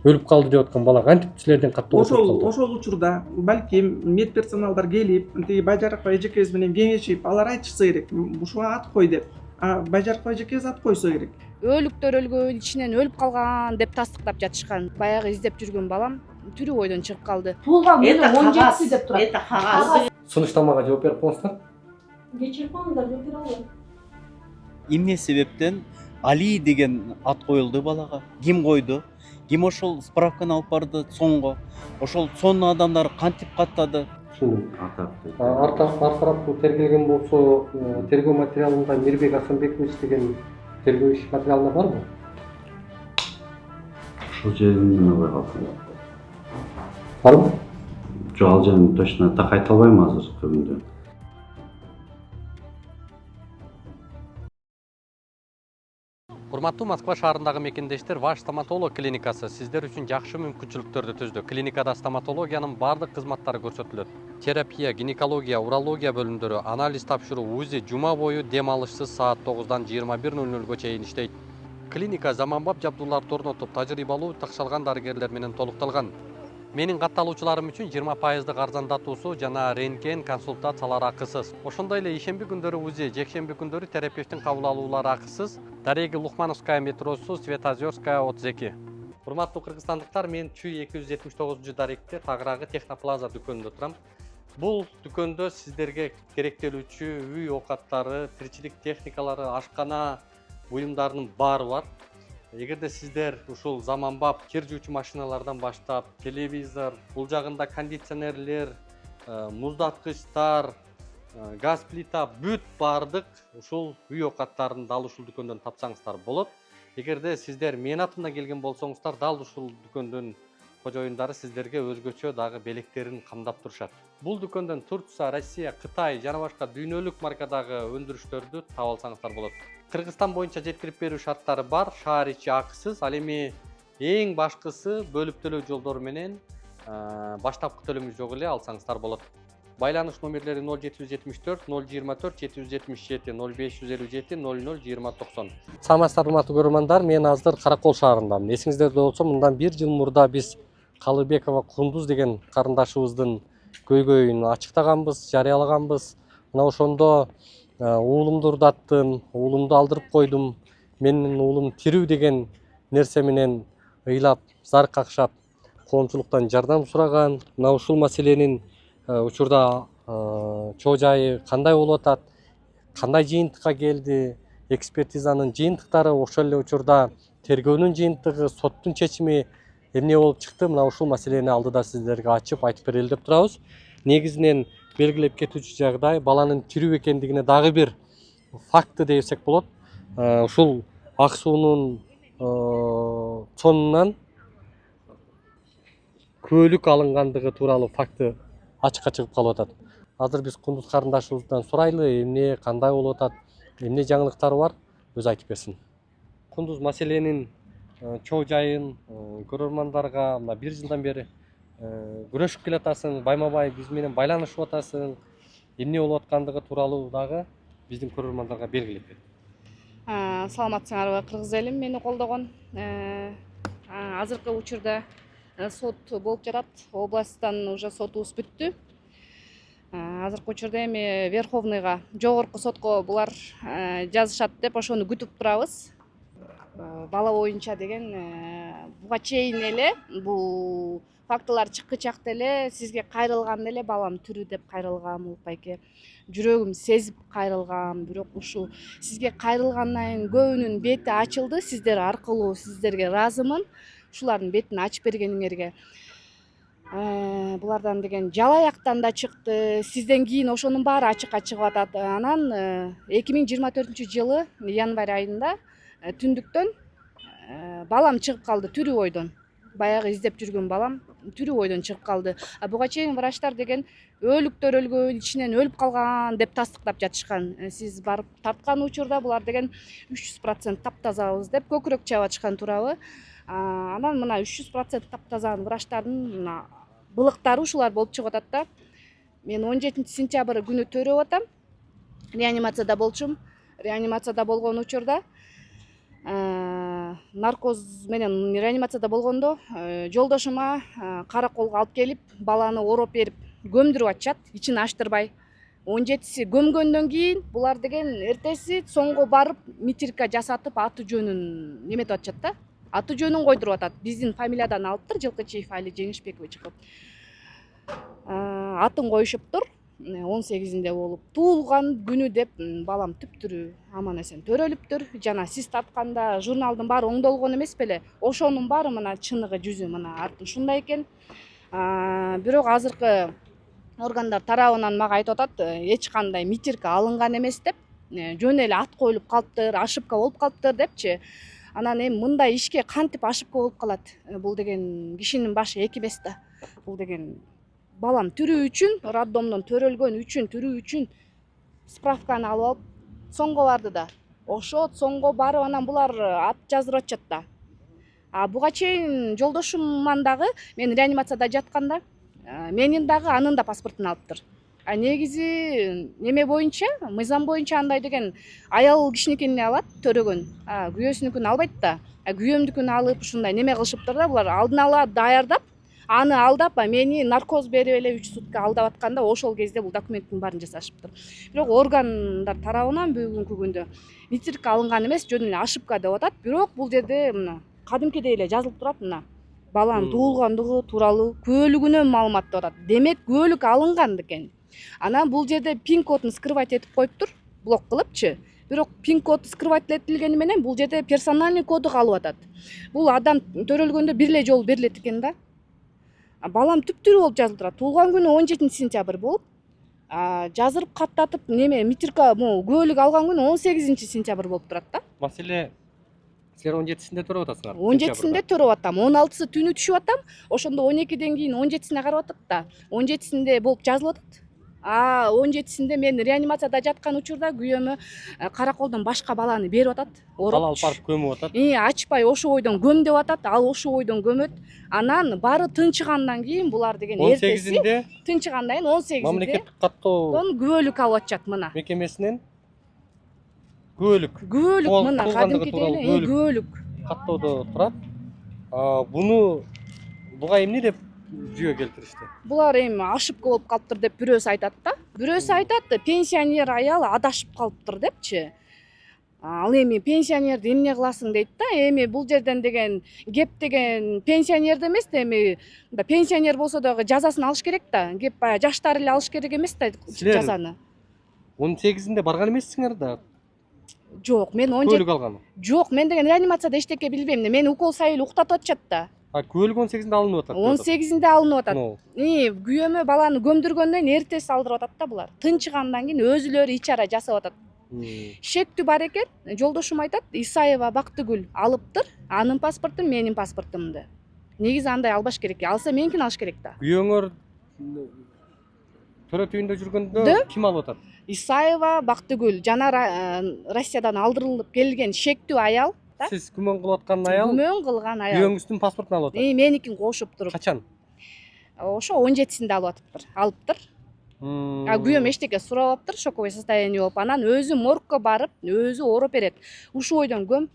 өлүп калды деп аткан бала кантип силерден каттуу ошол ошол учурда балким мед персоналдар келип тиги Байжарыков эжекебиз менен кеңешип алар айтышса керек ушуга ат кой деп, Байжарыков эжекебиз ат койсо керек. Өлүктөр өлгөн, ичинен өлүп калган деп тастыктап жатышкан. Баягы издеп жүргөн балам тирүү ойдон чыгып калды. Туулган күнү 17 деп турат. Это кагаз. Сунуштамага жооп берип коңуздар. Кечирип коңуздар, жооп бере албайм. Эмне себептен Али деген ат коюлду балага? Ким койду? Ким ошол справканы алып барды соңго? Ошол сонун адамдар кантип каттады? Түшүндүм. Ар тараптуу тергелген болсо, тергөө материалында Мирбек Асанбекович деген тергөө иш материалында барбы? Ушул жерин эмне калды? Барбы? Жок, ал жерин точно так айта албайм азыркы күндө. Урматтуу Москва шаарындагы мекендештер, Ваш стоматолог клиникасы сиздер үчүн жакшы мүмкүнчүлүктөрдү түздү. Клиникада стоматологиянын бардык кызматтары көрсөтүлөт. Терапия, гинекология, урология бөлүмдөрү, анализ тапшыруу, УЗИ жума бою дем алышсыз саат 9-дан 21:00 чейин иштейт. Клиника заманбап жабдууларды орнотуп, тажрыйбалуу такшалган дарыгерлер менен толукталган. Менин катталуучуларым үчүн 20% арзандатуусу жана рентген консультациялар акысыз. Ошондой эле ишемби күндөрү УЗИ, жекшемби күндөрү терапевттин кабыл алуулары акысыз. Дареги Лухмановская метросу, Светозерская 32. Урматтуу кыргызстандыктар, мен Чүй 279-даректе тагыраагы Техноплаза дүкөнүндө турам. Бул дүкөндө сиздерге керектелүүчү үй оокаттары, тиричилик техникалары, ашкана буюмдарынын баары бар. Эгерде сиздер ушул заманбап кир жуучу машиналардан баштап, телевизор, бул жагында кондиционерлер, муздаткычтар, газ плита, бүт бардык ушул үй оокаттарын дал ушул дүкөндөн тапсаңыздар болот. Эгерде сиздер мен атымдан келген болсоңуздар, дал ушул дүкөндүн кожоюндары сиздерге өзгөчө дагы белектерин камдап турушат. Бул дүкөндөн Турция, Россия, Кытай жана башка дүйнөлүк маркадагы өндүрүштөрдү таап алсаңыздар болот. Кыргызстан боюнча жеткирип берүү шарттары бар, шаар ичи акысыз. Ал эми эң башкысы бөлүп төлөө жолдору менен баштапкы төлөмү жок эле алсаңыздар болот. Байланыш номерлери 0774 024 777 0557 00 2090. Саламатсыздар урматтуу көрөрмандар, мен азыр Каракол шаарындамын. Эсиңиздерде болсо, мындан 1 жыл мурда биз Калыбекова Кундуз деген карындашыбыздын көйгөйүн ачыктаганбыз, жарыялаганбыз. Мына ошондо уулумду ырдаттым, уулумду алдырып койдум. Менин уулум тирүү деген нерсе менен ыйлап, зар какшап, коомчулуктан жардам сураган. Мына ушул маселенин учурда чоо жайы кандай болуп атат, кандай жыйынтыкка келди, экспертизанын жыйынтыктары, ошол эле учурда тергөөнүн жыйынтыгы, соттун чечими эмне болуп чыкты, мына ушул маселени алдыда сиздерге ачып айтып берели деп турабыз. Негизинен белгилеп кетүүчү жагдай баланын тирүү экендигине дагы бир факты десек болот. Ушул ак суунун чонунан күбөлүк алынгандыгы тууралуу факты ачыкка чыгып калып атат. Азыр биз Кундуз карындашыбыздан сурайлы, эмне кандай болуп атат, эмне жаңылыктары бар, өзү айтып берсин. Кундуз, маселенин чоо жайын көрөрмандарга мына 1 жылдан бери күрөшүп келатасың, байма-бай биз менен байланышып атасың. Эмне болуп аткандыгы тууралуу дагы биздин көрөрмандарга белгилеп бер. Саламатсыңарбы, кыргыз элим мени колдогон. Азыркы учурда сот болуп жатат. Областтан уже сотубуз бүттү. Азыркы учурда эми Верховныйга, жогорку сотко булар жазышат деп ошону күтүп турабыз. Бала боюнча деген буга чейин эле бул фактылар чыккычакта эле сизге кайрылган эле балам тирүү деп кайрылгам, Улукбайке. Жүрөгүм сезип кайрылгам, бирок ушул сизге кайрылгандан көбүнүн бети ачылды. Сиздер аркылуу сиздерге ыраазымын. Ушулардын бетин ачып бергениңерге. Булардан деген жалаяктан да чыкты. Сизден кийин ошонун баары ачыкка чыгып атат. Анан 2024-жылы январь айында түндүктөн балам чыгып калды тирүү ойдон. Баягы издеп жүргөн балам тирүү ойдон чыгып калды. Буга чейин врачтар деген өлүктөр өлгөн, ичинен өлүп калган деп тастыктап жатышкан. Сиз барып тарткан учурда булар деген 300% таптазабыз деп көкүрөк чабатышкан туурабы. Анан мына 300% таптазанын врачтардын былыктары ушулар болуп чыгып атат да. Мен 17 сентябрь күнү төрөп атам. Реанимацияда болчум. Реанимацияда болгон учурда наркоз менен реанимацияда болгондо жолдошума караколго алып келип баланы ороп берип көмдүрүп атышат, ичин ачтырбай. 17-си көмгөндөн кийин булар деген эртеси соңго барып митирка жасатып аты жөнүн неметип атышат да. Аты жөнүн койдуруп атат. Биздин фамилиядан алыптыр, Жылкычиев Али Жеңишбекович кылып. Атын коюшуптур. 18-inde болуп туулган күнү деп балам түптүрүү аман эсен төрөлүптүр. Жана сиз тартканда журналдын баары оңдолгон эмес беле? Ошонун баары мына чыныгы жүзү мына арты ушундай экен. Бирок азыркы органдар тарабынан мага айтып атат, эч кандай митирка алынган эмес деп, жөн эле ат коюлуп калыптыр, ошибка болуп калыптыр депчи. Анан эми мындай ишке кантип ошибка болуп калат? Бул деген кишинин башы эки эмес да. Бул деген балам тирүү үчүн, роддомдон төрөлгөн үчүн, тирүү үчүн справканы алып алып соңго барды да. Ошо соңго барып анан булар ат жаздырып атышат да. Буга чейин жолдошуман дагы мен реанимацияда жатканда менин дагы анын да паспортун алыптыр. Негизи неме боюнча, мыйзам боюнча андай деген аял кишиникин алат төрөгөн. Күйөөсүнүкүн албайт да. Күйөөмдүкүн алып ушундай неме кылышыптыр да, булар алдын ала даярдап, аны алдап, мени наркоз берип эле 3 сутка алдап атканда ошол кезде бул документтин баарын жасашыптыр. Бирок органдар тарабынан бүгүнкү күндө митирка алынган эмес, жөн эле ошибка деп атат. Бирок бул жерде мына кадимкидей эле жазылып турат мына. Баланын туулгандыгы тууралуу күбөлүгүнөн маалымат деп атат. Демек күбөлүк алынган экен. Анан бул жерде пин кодун скрывать этип коюптур, блок кылыпчы. Бирок пин код скрывать этилгени менен бул жерде персональный коду калып атат. Бул адам төрөлгөндө бир эле жолу берилет экен да. Балам түптүрүү болуп жазылып турат. Туулган күнү 17-сентябрь болуп, жазырып каттатып неме митирка күбөлүк алган күнү 18-сентябрь болуп турат да. Маселе силер 17-синде төрөп атасыңар. 17-синде төрөп атам. 16-сы түнү түшүп атам. Ошондо 12ден кийин 17-сине карап атат да. 17-синде болуп жазылып атат. 17-синде мен реанимацияда жаткан учурда күйөөмө караколдон башка баланы берип атат. Бала алып барып көмүп атат. Ачпай ошо бойдон көм деп атат. Ал ошо бойдон көмөт. Анан баары тынчыгандан кийин булар деген эртеси 18-inde тынчыгандан кийин 18-inde мамлекеттик каттоо күбөлүк алып атышат мына. мекемесинен күбөлүк Мына кадимкидей эле күбөлүк каттоодо турат. Буга эмне деп жүйө келтиришти? Булар эми ошибка болуп калыптыр деп бирөөсү айтат да. Бирөөсү айтат, пенсионер аял адашып калыптыр депчи. Ал эми пенсионерди эмне кыласың дейт да. Эми бул жерден деген кеп деген пенсионерде эмес да, эми пенсионер болсо дагы жазасын алыш керек да. Кеп баягы жаштар эле алыш керек эмес да жазаны. 18-inde барган эмессиңер да. Жок, мен Күбөлүк алган. Жок, мен деген реанимацияда эчтеке билбейм. Мени укол сайыл уктатып атышат да. Күбөлүк 18-inde алынып атат. 18-inde алынып атат. Күйөөмө баланы көмдүргөндөн эртеси алдырып атат да булар. Тынчыгандан кийин өзүлөрү ичара жасап атат. Шектүү бар экен. Жолдошум айтат, Исаева Бактыгүл алыптыр. Анын паспортун, менин паспортумду. Негизи андай албаш керек. Алса меникин алыш керек да. Күйөөңөр төрө түйүндө жүргөндө ким алып атат? Исаева Бактыгүл жана Россиядан алдырылып келген шектүү аял. Сиз күмөн кылып аткан аял? Күмөн кылган аял. Күйөөңүздүн паспортун алып атат. Меникин кошуп туруп. Качан? Ошо 17-синде алыптыр. Күйөөм эчтеке сурабаптыр, шоковое состояние болуп, анан өзү моргко барып, өзү ороп берет. Ушул бойдон көм,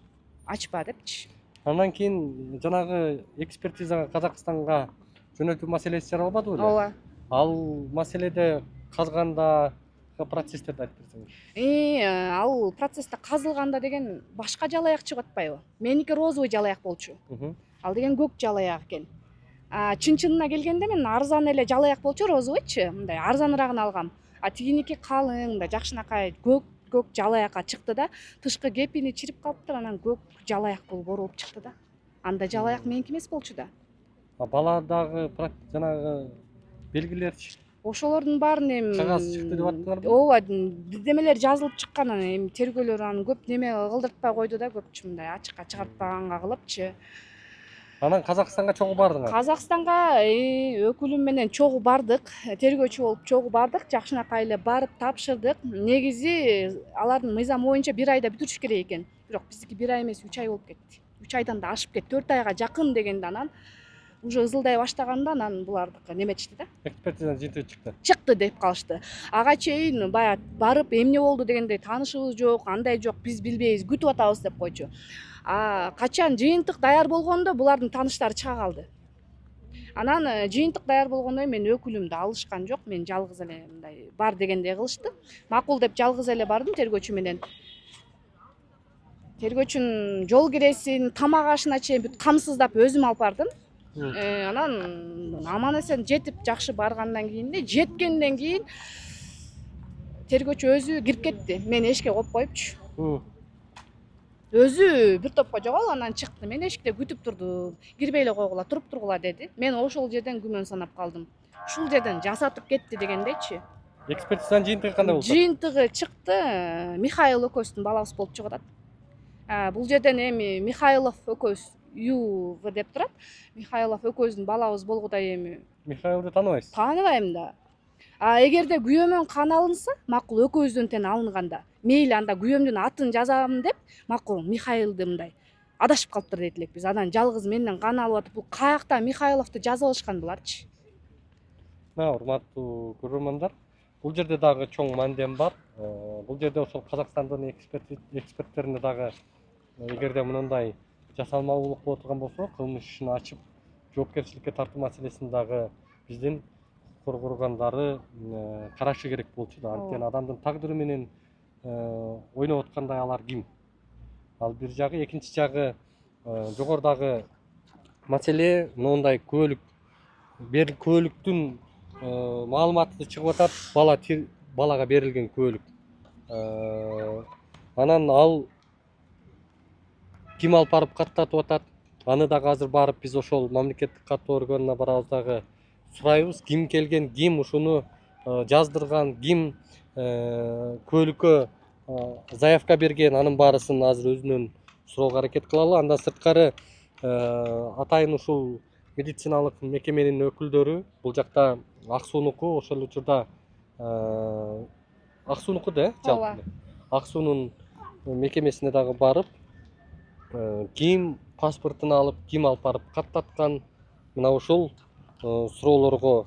ачпа депчи. Андан кийин жанагы экспертизага Казакстанга жөнөтүү маселеси жаралбады беле? Ооба. Ал маселеде казганда процесстерди айтып берсеңиз. Ал процессте казылганда деген башка жалаяк чыгып атпайбы? Меники розовый жалаяк болчу. Ал деген көк жалаяк экен. Чын-чынына келгенде мен арзан эле жалаяк болчу, розовыйчы, мындай арзаныраак алгам. Тигиники калың, мындай жакшынакай көк жалаякка чыкты да, тышкы кепини чирип калыптыр, анан көк жалаяк болуп оролуп чыкты да. Анда жалаяк меники эмес болчу да. Баладагы жанагы белгилерчи? Ошолордун баарын эми кагаз чыкты деп аттыңарбы? Ооба, демелер жазылып чыккан, эми тергөөлөр аны көп неме кылдыртпай койду да, көпчү мындай ачыкка чыгартпаганга кылыпчы. Анан Казакстанга чогуу бардыңар? Казакстанга өкүлүм менен чогуу бардык, тергөөчү болуп чогуу бардык, жакшынакай эле барып тапшырдык. Негизи алардын мыйзамы боюнча 1 айда бүтүрүш керек экен. Бирок биздики 1 ай эмес 3 ай болуп кетти. 3 айдан да ашып кетти. 4 айга жакын дегенде анан уже ызылдай баштаганда анан булардыкы неметишти да, экспертизанын жыйынтыгы чыкты. чыкты деп калышты. Ага чейин баягы барып эмне болду дегендей таанышыбыз жок, андай жок, биз билбейбиз, күтүп атабыз деп койчу. Качан жыйынтык даяр болгондо булардын тааныштары чыга калды. Анан жыйынтык даяр болгондон кийин менин өкүлүмдү алышкан жок, мен жалгыз эле мындай бар дегендей кылышты. Макул деп жалгыз эле бардым тергөөчү менен. Тергөөчүнүн жол киресин, тамак ашына чейин бүт камсыздап өзүм алып бардым. Анан аман эсен жетип жакшы баргандан кийин жеткенден кийин тергөөчү өзү кирип кетти. Мени эшикке коюп коюпчу. Өзү бир топко жогол, анан чыкты. Мен эшикте күтүп турдум. Кирбей эле койгула, туруп тургула деди. Мен ошол жерден күмөн санап калдым. Ушул жерден жасатып кетти дегендейчи. Экспертизанын жыйынтыгы кандай болду? Жыйынтыгы чыкты. Михаил экөөбүздүн балабыз болуп чыгып атат. Бул жерден эми Михайлов экөөбүз ЮВ деп турат. Михайлов экөөбүздүн балабыз болгудай эми Михаилди тааныбайсыз? тааныбайм да. Эгерде күйөөмөн кан алынса, макул экөөбүздөн тең алынганда, мейли анда күйөөмдүн атын жазам деп, макул Михаилди мындай адашып калыптыр дейт элек биз. Анан жалгыз менден кан алып атып, бул каякта Михайловду жазып алышкан буларчы. Урматтуу көрөрмандар, бул жерде дагы чоң мандем бар. Бул жерде ошол Казакстандын эксперттерине дагы эгерде мындай жасалмалуулук болуп турган болсо, кылмыш ишин ачып жоопкерчиликке тартуу маселесин дагы биздин укук органдары карашы керек болчу да. Анткени адамдын тагдыры менен ойноп аткандай алар ким? Ал бир жагы, экинчи жагы жогорудагы маселе мындай күбөлүктүн маалыматы чыгып атат, балага берилген күбөлүк. Анан ал ким алып барып каттатып атат? Аны дагы азыр барып биз ошол мамлекеттик каттоо органына барабыз дагы сурайбыз, ким келген, ким ушуну жаздырган, ким күбөлүккө заявка берген, анын баарысын азыр өзүнөн суроого аракет кылалы. Андан сырткары атайын ушул медициналык мекеменин өкүлдөрү бул жакта Ак суунуку, ошол учурда Ак суунуку да, жалпы Ак суунун мекемесине дагы барып, ким паспортун алып, ким алып барып каттаткан, мына ушул суроолорго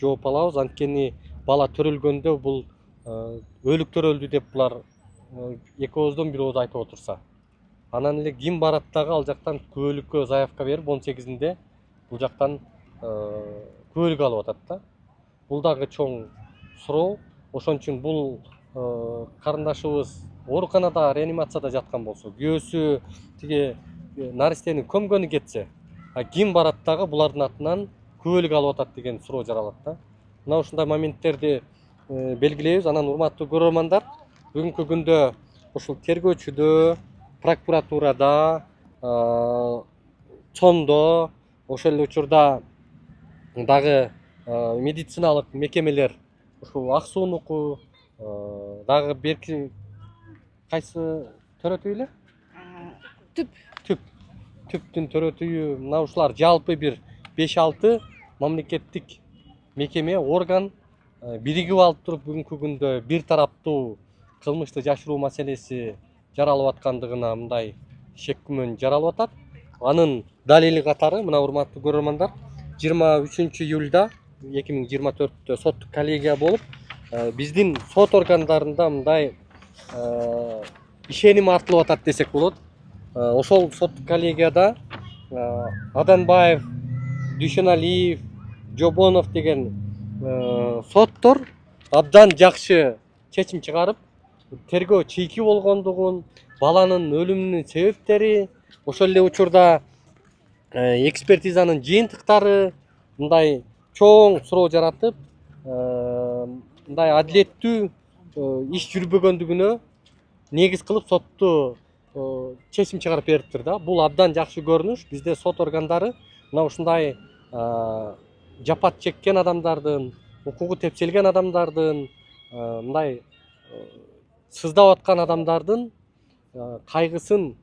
жооп алабыз. Анткени бала төрөлгөндө бул өлүк төрөлдү деп булар экөөбүздөн бирөөбүз айтып отурса, анан эле ким барат дагы ал жактан күбөлүккө заявка берип 18-inde бул жактан күбөлүк алып атат да. Бул дагы чоң суроо. Ошон үчүн бул карындашыбыз ооруканада, реанимацияда жаткан болсо, күйөөсү тиги наристени көмгөнү кетсе, ким барат дагы булардын атынан күбөлүк алып атат деген суроо жаралат да. Мына ушундай моменттерди белгилейбиз. Анан урматтуу көрөрмандар, бүгүнкү күндө ушул тергөөчүдө, прокуратурада, ЦОМдо, ошол эле учурда дагы медициналык мекемелер, ушул Ак суунуку, дагы берки кайсы төрөтүү эле? Түптүн төрөтүйү, мына ушулар жалпы бир 5-6 мамлекеттик мекеме, орган биригип алып туруп бүгүнкү күндө бир тараптуу кылмышты жашыруу маселеси жаралып аткандыгына мындай шек күмөн жаралып атат. Анын далили катары мына урматтуу көрөрмандар, 23 июлда 2024-тө соттук коллегия болуп, биздин сот органдарында мындай ишеним артылып атат десек болот. Ошол соттук коллегияда Аданбаев, Дүйшөналиев, Жобонов деген соттор абдан жакшы чечим чыгарып, тергөө чийки болгондугун, баланын өлүмүнүн себептери, ошол эле учурда экспертизанын жыйынтыктары мындай чоң суроо жаратып, мындай адилеттүү иш жүрбөгөндүгүнө негиз кылып сотту чечим чыгарып бериптир да. Бул абдан жакшы көрүнүш. Бизде сот органдары мына ушундай жапат чеккен адамдардын, укугу тепселген адамдардын, мындай сыздап аткан адамдардын кайгысын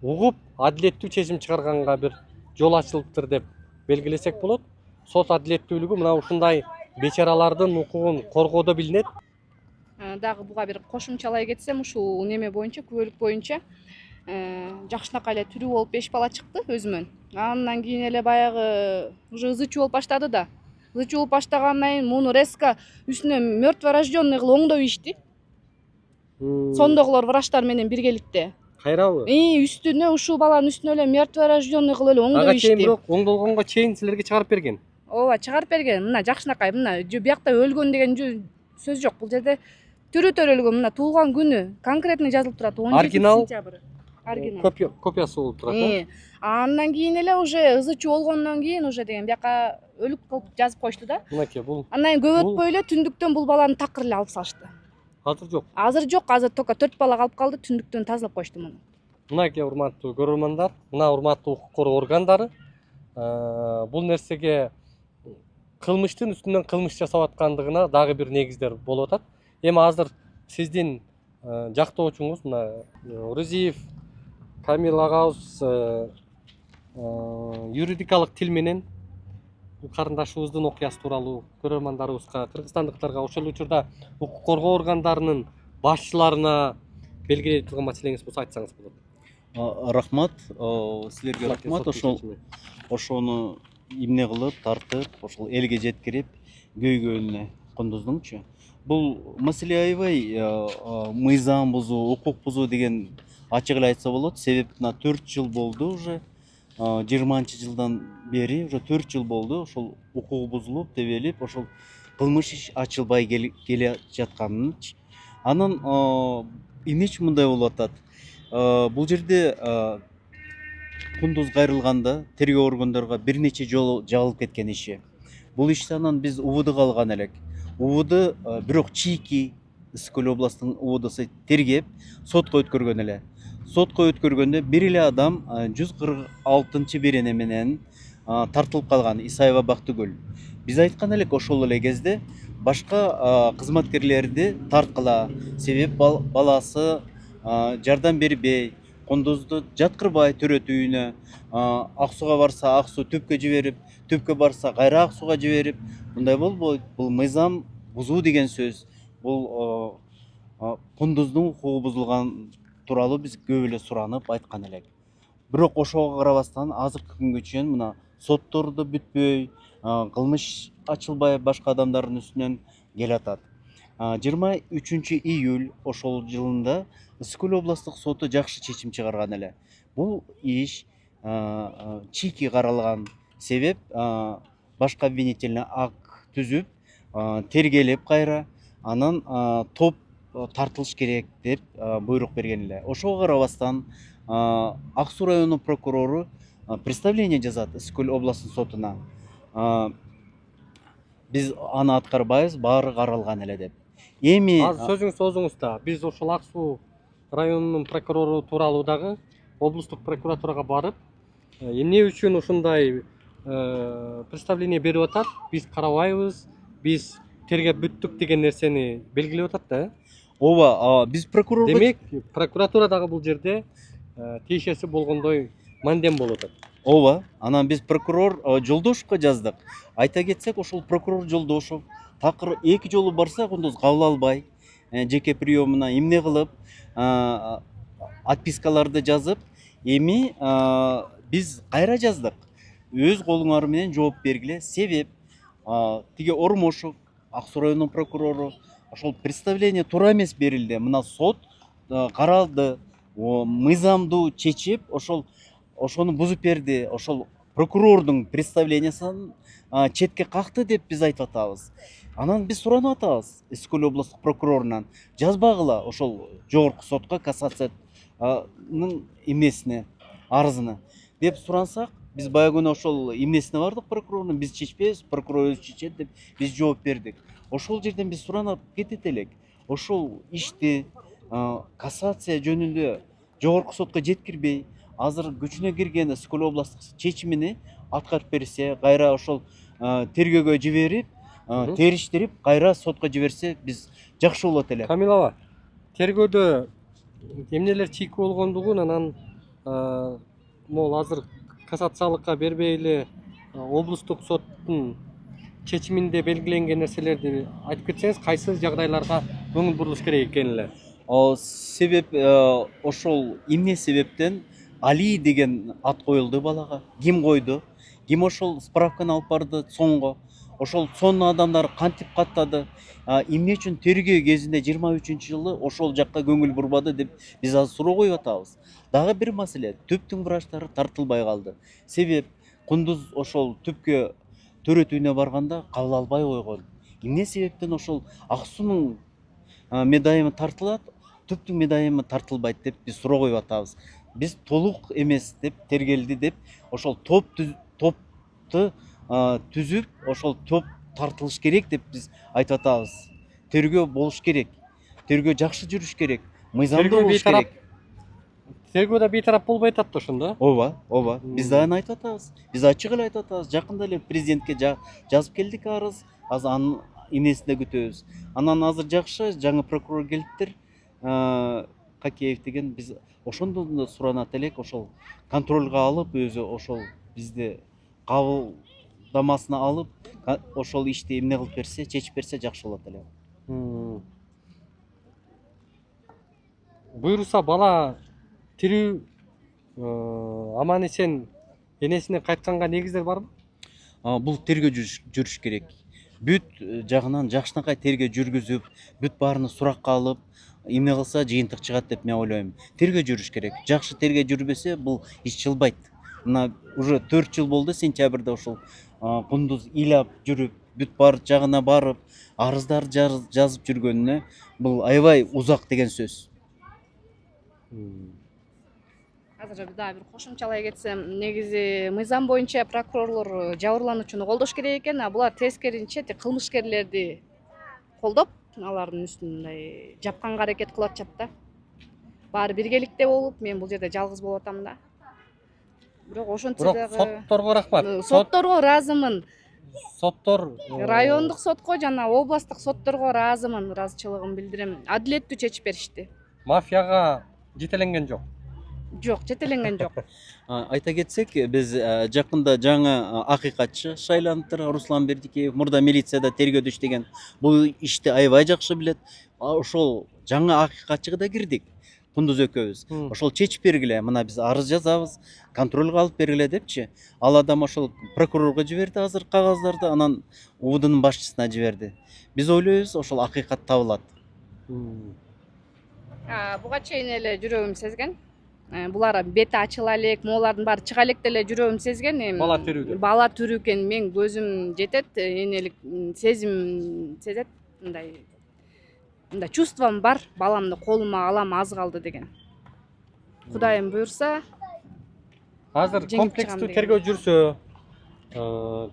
угуп, адилеттүү чечим чыгарганга бир жол ачылыптыр деп белгилесек болот. Сот адилеттүүлүгү мына ушундай бечаралардын укугун коргоодо билинет. Дагы буга бир кошумчалай кетсем, ушул неме боюнча, күбөлүк боюнча жакшынакай эле тирүү болуп 5 бала чыкты өзүмөн. Андан кийин эле баягы уже ызы чуу болуп баштады да. Ызы чуу болуп баштагандан кийин муну резко үстүнө мертворожденный кылып оңдоп ийишти. Сондогулар врачтар менен биргеликте. Кайрабы? Үстүнө ушул баланын үстүнө эле мертворожденный кылып эле оңдоп Ага чейин ийишти. бирок оңдолгонго чейин силерге чыгарып берген. Ооба, чыгарып берген. Мына жакшынакай, мына биякта өлгөн деген сөз жок. Бул жерде тирүү төрөлгөн, мына туулган күнү конкретный жазылып турат. 17 Оригинал? сентябрь. Оригинал. Копиясы болуп турат, э? Андан кийин эле уже ызы чуу болгондон кийин уже деген бияка өлүк кылып жазып коюшту да. Мынакей бул Андан кийин көп өтпөй эле түндүктөн бул баланы такыр эле алып салышты. азыр жок. Азыр жок, азыр только 4 бала калып калды, түндүктөн тазалап коюшту муну. Мынакей урматтуу көрөрмандар, мына урматтуу укук коргоо органдары бул нерсеге кылмыштын үстүнөн кылмыш жасап аткандыгына дагы бир негиздер болуп атат. Эми азыр сиздин жактоочуңуз мына Урузиев Камил агабыз юридикалык тил менен бул карындашыбыздын окуясы тууралуу көрөрмандарыбызга, кыргызстандыктарга ошол учурда укук коргоо органдарынын башчыларына белгилей турган маселеңиз болсо айтсаңыз болот. Рахмат, силерге рахмат. Ошону эмне кылып тартып, ошол элге жеткирип, көйгөөнүнө кондуздуңчу. Бул маселе аябай мыйзам бузуу, укук бузуу деген ачык эле айтса болот. Себеп мына 4 жыл болду уже. 20-жылдан бери уже 4 жыл болду. Ошол укугу бузулуп, тебелип, ошол кылмыш иш ачылбай келе жатканынчы. Анан эмнечи мындай болуп атат? Бул жерде кундуз кайрылганда тергөө органдарга бир нече жолу жабылып кеткен иши. Бул ишти анан биз УВДга алган элек. УВД бирок чийки Ысык-Көл областынын УВДсы тергеп сотко өткөргөн эле. Сотко өткөргөндө бир эле адам 146 берене менен тартылып калган, Исаева Бактыгүл. Биз айткан элек ошол эле кезде башка кызматкерлерди тарткыла, себеп баласы жардам бербей, кондузду жаткырбай төрөт үйүнө, ак сууга барса ак суу түпкө жиберип, түпкө барса кайра ак сууга жиберип, мындай болбойт. Бул мыйзам бузуу деген сөз. Бул кондуздун укугу бузулган тууралуу биз көп эле суранып айткан элек. Бирок ошого карабастан азыркы күнгө чейин мына сотторду бүтпөй, кылмыш ачылбай башка адамдардын үстүнөн келатат. 23 июль ошол жылында Ысык-Көл областык соту жакшы чечим чыгарган эле. Бул иш чийки каралган, себеп башка обвинительный акт түзүп, тергелеп кайра, анан топ тартылыш керек деп буйрук берген эле. Ошого карабастан Ак Суу районунун прокурору представление жазат Ысык-Көл областынын сотуна. Биз аны аткарбайбыз, баары каралган эле деп. Эми Азыр сөзүңүздү созуңуз да. Биз ошол Ак Суу районунун прокурору тууралуу дагы облустук прокуратурага барып, эмне үчүн ушундай представление берип атат, биз карабайбыз, биз тергеп бүттүк деген нерсени белгилеп атат да. ооба, биз прокурорго Демек, прокуратура дагы бул жерде тиешеси болгондой мандем болуп атат. ооба, анан биз прокурор Жолдошовго жаздык. Айта кетсек, ошол прокурор Жолдошов такыр 2 жолу барса кондуз кабыл албай, жеке приемуна эмне кылып, отпискаларды жазып, эми биз кайра жаздык. Өз колуңар менен жооп бергиле. Себеп тиги Ормошов, Ак Суу районунун прокурору ошол представление туура эмес берилди. Мына сот каралды, мыйзамдуу чечип, ошону бузуп берди. Ошол прокурордун представлениясын четке какты деп биз айтып атабыз. Анан биз суранып атабыз Ысык-Көл областык прокурорунан, жазбагыла ошол жогорку сотко кассациянын эмнесине, арызына деп сурансак, биз баягы күнү ошол эмнесине бардык прокурордун, биз чечпейбиз, прокурор өзү чечет деп биз жооп бердик. Ошол жерден биз суранып кетет элек. Ошол ишти кассация жөнүндө жогорку сотко жеткирбей, азыр күчүнө кирген Ысык-Көл областык чечимини аткарып берсе, кайра ошол тергөөгө жиберип, териштирип, кайра сотко жиберсе, биз жакшы болот эле. Камил аба, тергөөдө эмнелер чийки болгондугун, анан могул азыр кассациялыкка бербей эле облустук соттун чечиминде белгиленген нерселерди айтып кетсеңиз, кайсы жагдайларга көңүл бурулуш керек экенин эле. Себеп ошол эмне себептен Али деген ат коюлду балага. Ким койду? Ким ошол справканы алып барды соңго? Ошол сонун адамдар кантип каттады? Эмне үчүн тергөө кезинде 23-жылы ошол жакка көңүл бурбады деп биз азыр суроо коюп атабыз. Дагы бир маселе, түптүн врачтары тартылбай калды. Себеп Кундуз ошол түпкө төрөтүүнө барганда кабыл албай койгон. Эмне себептен ошол ак суунун медайымы тартылат, түптүн медайымы тартылбайт деп биз суроо коюп атабыз. Биз толук эмес деп тергелди деп ошол топту түзүп, ошол топ тартылыш керек деп биз айтып атабыз. Тергөө болуш керек. Тергөө жакшы жүрүш керек. Мыйзамдуу болуш керек. Тергөөдө бейтарап болбой атат да ошондо. Ооба. Биз дагы айтып атабыз. Биз ачык эле айтып атабыз. Жакында эле президентке жазып келдик арыз. Азыр анын эмесинде күтөбүз. Анан азыр жакшы жаңы прокурор келиптир. Какеев деген биз ошондон да суранат элек, ошол контролго алып, өзү ошол бизди кабылдамасына алып, ошол ишти эмне кылып берсе, чечип берсе жакшы болот эле. Буйруса бала тирүү аман эсен энесине кайтканга негиздер барбы? Бул тергөө жүрүш керек. Бүт жагынан жакшынакай тергөө жүргүзүп, бүт баарына суракка алып, эмне кылса жыйынтык чыгат деп мен ойлойм. Тергөө жүрүш керек. Жакшы тергөө жүрбөсө бул иш жылбайт. Мына уже 4 жыл болду сентябрда ошол Кундуз ыйлап жүрүп, бүт бар жагына барып, арыздар жазып жүргөнүнө бул аябай узак деген сөз. Азыр дагы бир кошумчалай кетсем, негизи мыйзам боюнча прокурорлор жабырлануучуну колдош керек экен, а булар тескеринче кылмышкерлерди колдоп, алардын үстүн мындай жапканга аракет кылып атышат да. Баары биргеликте болуп, мен бул жерде жалгыз болуп атам да. Бирок ошентсе дагы сотторго рахмат. Сотторго ыраазымын. Соттор Райондук сотко жана областтык сотторго ыраазымын, ыраазычылыгымды билдирем. Адилеттүү чечип беришти. Мафияга жетеленген жок. Жок, жетеленген жок. Айта кетсек, биз жакында жаңы акыйкатчы шайланыптыр, Руслан Бердикеев, мурда милицияда тергөөдө иштеген. Бул ишти аябай жакшы билет. Ошол жаңы акыйкатчыга да кирдик. Кундуз экөөбүз. Ошол чечип бергиле, мына биз арыз жазабыз, контролго алып бергиле депчи. Ал адам ошол прокурорго жиберди азыр кагаздарды, анан УВДнын башчысына жиберди. Биз ойлойбуз, ошол акыйкат табылат. Буга чейин эле жүрөгүм сезген. Булар бети ачыла элек, могулардын баары чыга элек деле жүрөгүм сезген. Бала тирүү. Бала тирүү экен, мен көзүм жетет, энелик сезим сезет, мындай чувством бар, баламды колума алам, аз калды деген. Кудайым буйрса, Азыр комплекстүү тергөө жүрсө,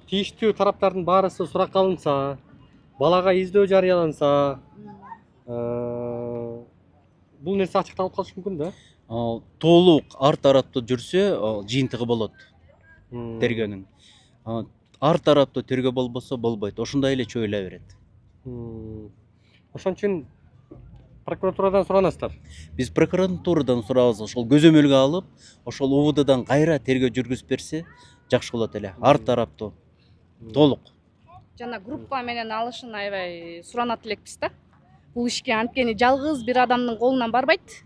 тийиштүү тараптардын баарысы суракка алынса, балага издөө жарыяланса, бул нерсе ачыкталып калышы мүмкүн да? Толук ар тараптуу жүрсө жыйынтыгы болот тергөөнүн. Ар тараптуу тергөө болбосо болбойт. Ошондой эле чөйүлө берет. Ошон үчүн прокуратурадан суранасыздар. Биз прокуратурадан сурабыз, ошол көзөмөлгө алып, ошол УВДдан кайра тергөө жүргүзүп берсе жакшы болот эле. Ар тараптуу толук. жана группа менен алышын аябай суранат элекпиз да. Бул ишке анткени жалгыз бир адамдын колунан барбайт.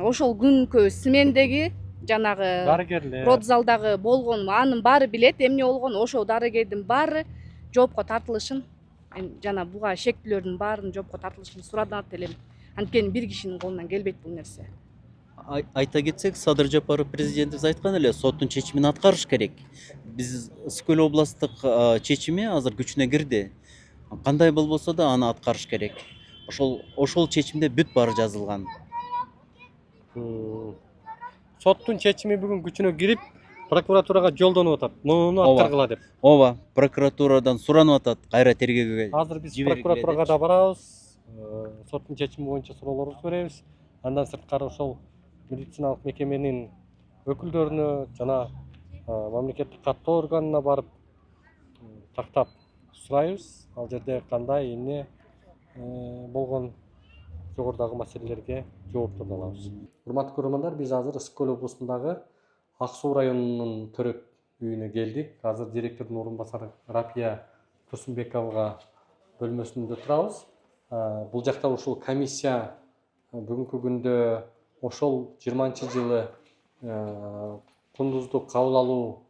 Ошол күнкө смендеги жанагы Дарыгерлер, родзалдагы болгон анын баары билет, эмне болгон, ошол дарыгердин баары жоопко тартылышын, жана буга шектүүлөрдүн баарынын жоопко тартылышын суранат элем. Анткени бир кишинин колунан келбейт бул нерсе. Айта кетсек, Садыр Жапаров президентибиз айткан эле, соттун чечимин аткарыш керек. Биз Ысык-Көл областтык чечими азыр күчүнө кирди. Кандай болбосо да аны аткарыш керек. Ошол чечимде бүт баары жазылган. соттун чечими бүгүн күчүнө кирип, прокуратурага жолдонуп атат. Муну аткаргыла деп. Ооба, прокуратурадан суранып атат, кайра тергөөгө. Азыр биз прокуратурага да барабыз. Соттун чечими боюнча суроолорубузду беребиз. Андан сырткары ошол медициналык мекеменин өкүлдөрүнө жана мамлекеттик каттоо органына барып тактап сурайбыз. Ал жерде кандай эмне болгон жогорудагы маселелерге жоопторду алабыз. Урматтуу көрөрмандар, биз азыр Ысык-Көл облусундагы Ак Суу районунун төрөт үйүнө келдик. Азыр директордун орун басары Рапия Турсунбековага бөлмөсүндө турабыз. Бул жакта ушул комиссия бүгүнкү күндө ошол 20-жылы кундузду кабыл алуу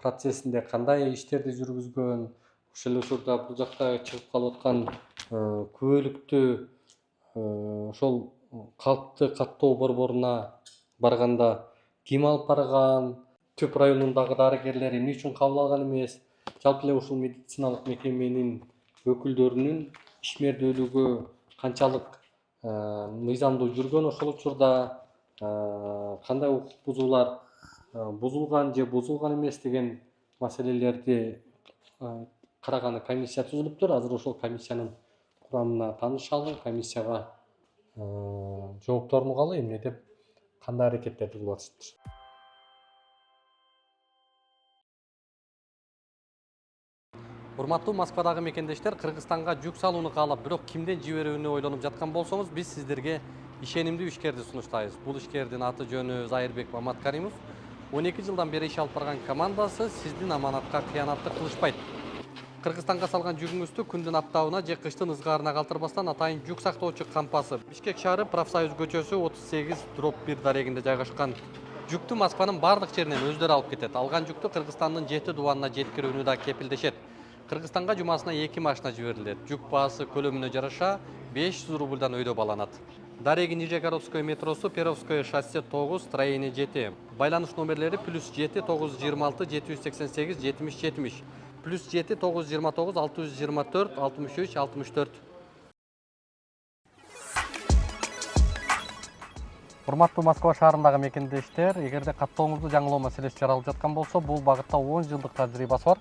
процессинде кандай иштерди жүргүзгөн, ошол эле учурда бул жакта чыгып калып аткан күбөлүктү ошол калпты каттоо борборуна барганда ким алып барган, Түп районундагы дарыгерлер эмне үчүн кабыл алган эмес, жалпы эле ушул медициналык мекеменин өкүлдөрүнүн ишмердүүлүгү канчалык мыйзамдуу жүргөн, ошол учурда кандай укук бузуулар бузулган же бузулган эмес деген маселелерди караган комиссия түзүлүптүр. Азыр ошол комиссиянын курамына таанышалы, комиссияга жоопторун угалы, эмне деп кандай аракеттерди кылып атышыптыр. Урматтуу Москвадагы мекендештер, Кыргызстанга жүк салууну каалап, бирок кимден жиберүүнү ойлонуп жаткан болсоңуз, биз сиздерге ишенимдүү ишкерди сунуштайбыз. Бул ишкердин аты жөнү Зайырбек Маматкаримов. 12 жылдан бери иш алып барган командасы сиздин аманатка кыянаттык кылышпайт. Кыргызстанга салган жүгүңүздү күндүн аптабына же кыштын ызгаарына калтырбастан атайын жүк сактоочу кампасы Бишкек шаары Профсоюз көчөсү 38/1 дарегинде жайгашкан. Жүктү Москванын бардык жеринен өздөрү алып кетет. Алган жүктү Кыргызстандын 7 дубанына жеткирүүнү да кепилдешет. Кыргызстанга жумасына 2 машина жиберилет. Жүк баасы көлөмүнө жараша 500 рубльдан өйдө баланат. Дареги Нижегородское метросу, Перовское шоссе 9, строение 7. Байланыш номерлери +7 926 788 70 70, +7 929 624 63 64. Урматтуу Москва шаарындагы мекендештер, эгерде каттооңузду жаңылоо маселеси жаралып жаткан болсо, бул багытта 10 жылдык тажрыйбасы бар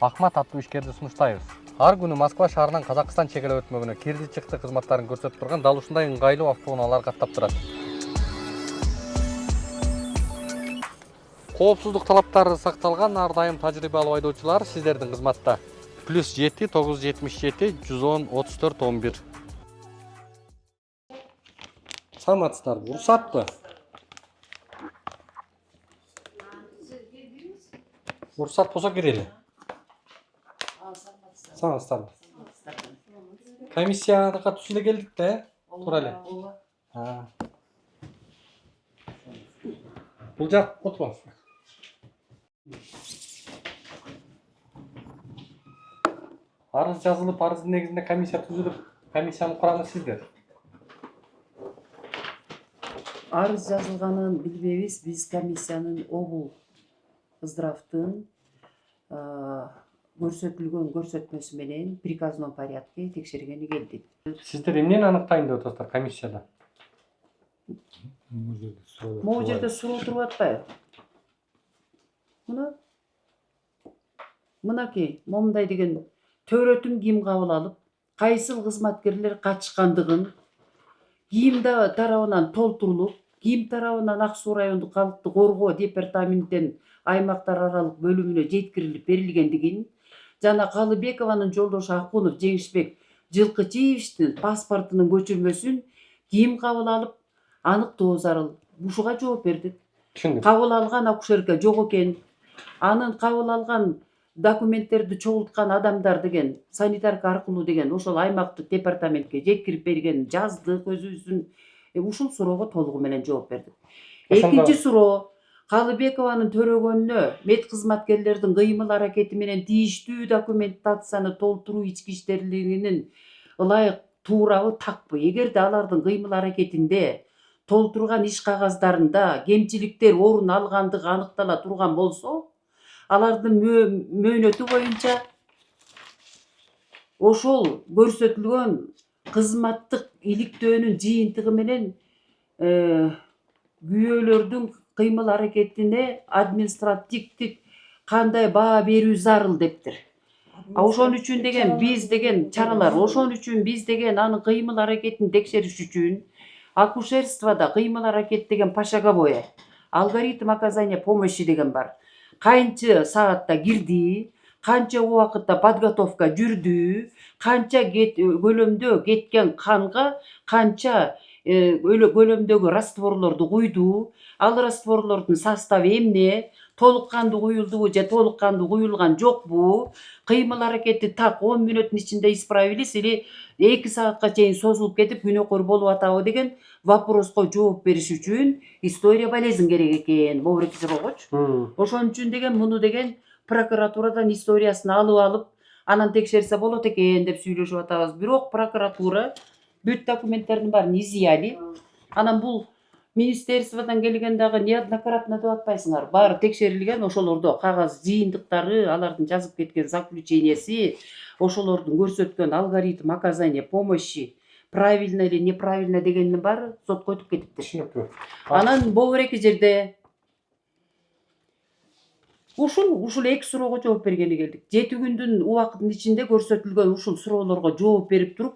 Ахмат аттуу ишкерди сунуштайбыз. Ар күнү Москва шаарынан Казакстан чегара өтмөгүнө кирди чыкты кызматтарын көрсөтүп турган дал ушундай ыңгайлуу автоунаалар каттап турат. Коопсуздук талаптары сакталган ар дайым тажрыйбалуу айдоочулар сиздердин кызматта. +7 977 110 34 11. Саламатсыздарбы, уруксатпы? Уруксат болсо кирели. Саламатсыздарбы? Комиссияга түз эле келдик да, туура эле. Бул жак отуруңуз. Арыз жазылып, арыздын негизинде комиссия түзүлүп, комиссиянын курамы сиздер. Арыз жазылганын билбейбиз. Биз комиссиянын обул ыздырафтын көрсөтүлгөн көрсөтмөсү менен приказном порядке текшергени келдик. Сиздер эмнени анықтайын деп атасыздар комиссияда? Могу жерде суроо туруп атпайбы? Мынакей, момундай деген төрөтүн ким кабыл алып, кайсыл кызматкерлер катышкандыгын ким тарабынан толтурулуп, ким тарабынан Ак Суу райондук калкты коргоо департаменттен аймактар аралык бөлүмүнө жеткирилип берилгендигин жана Калыбекованын жолдошу Акунов Жеңишбек Жылкычиевичтин паспортунун көчүрмөсүн ким кабыл алып, аныктоо зарыл. Ушуга жооп бердик. Түшүндүк. Кабыл алган акушерка жок экен. Анын кабыл алган документтерди чогулткан адамдар деген санитарка аркылуу деген ошол аймактык департаментке жеткирип берген жаздык өзүбүздүн ушул суроого толугу менен жооп бердик. Экинчи суроо Калыбекованын төрөгөнүнө мед кызматкерлердин кыймыл аракети менен тийиштүү документацияны толтуруу ички иштерлигинин ылайык туурабы такпы? Эгерде алардын кыймыл аракетинде толтурган иш кагаздарында кемчиликтер орун алгандыгы аныктала турган болсо, алардын мөөнөтү боюнча ошол көрсөтүлгөн кызматтык иликтөөнүн жыйынтыгы менен күбөлөрдүн кыймыл аракетине административдик кандай баа берүү зарыл дептир. Ошон үчүн деген биз деген чаралар, ошон үчүн биз деген анын кыймыл аракетин текшериш үчүн акушерствода кыймыл аракет деген пошаговое, алгоритм оказания помощи деген бар. Канча саатта кирди, канча убакытта подготовка жүрдү, канча көлөмдө кеткен канга канча көлөмдөгү растворлорду куйду, ал растворлордун составы эмне, толук кандуу куюлдубу же толук кандуу куюлган жокпу, кыймыл аракети так 10 мүнөттүн ичинде исправились или 2 саатка чейин созулуп кетип күнөөкөр болуп атабы деген вопроско жооп бериш үчүн история болезнь керек экен Бобурек Жорогочу. Ошон үчүн деген муну деген прокуратурадан историясын алып анан текшерсе болот экен деп сүйлөшүп атабыз. Бирок прокуратура бүт документтердин баарын изъяли. Анан бул министерстводон келген дагы неоднократно деп атпайсыңар. Баары текшерилген, ошолордо кагаз жыйынтыктары, алардын жазып кеткен заключенияси, ошолордун көрсөткөн алгоритм оказания помощи правильно или неправильно дегендин баары сотко өтүп кетиптир. Түшүнүктүү. Анан Бобурек жерде ушул 2 суроого жооп бергени келдик. 7 күндүн убакыттын ичинде көрсөтүлгөн ушул суроолорго жооп берип туруп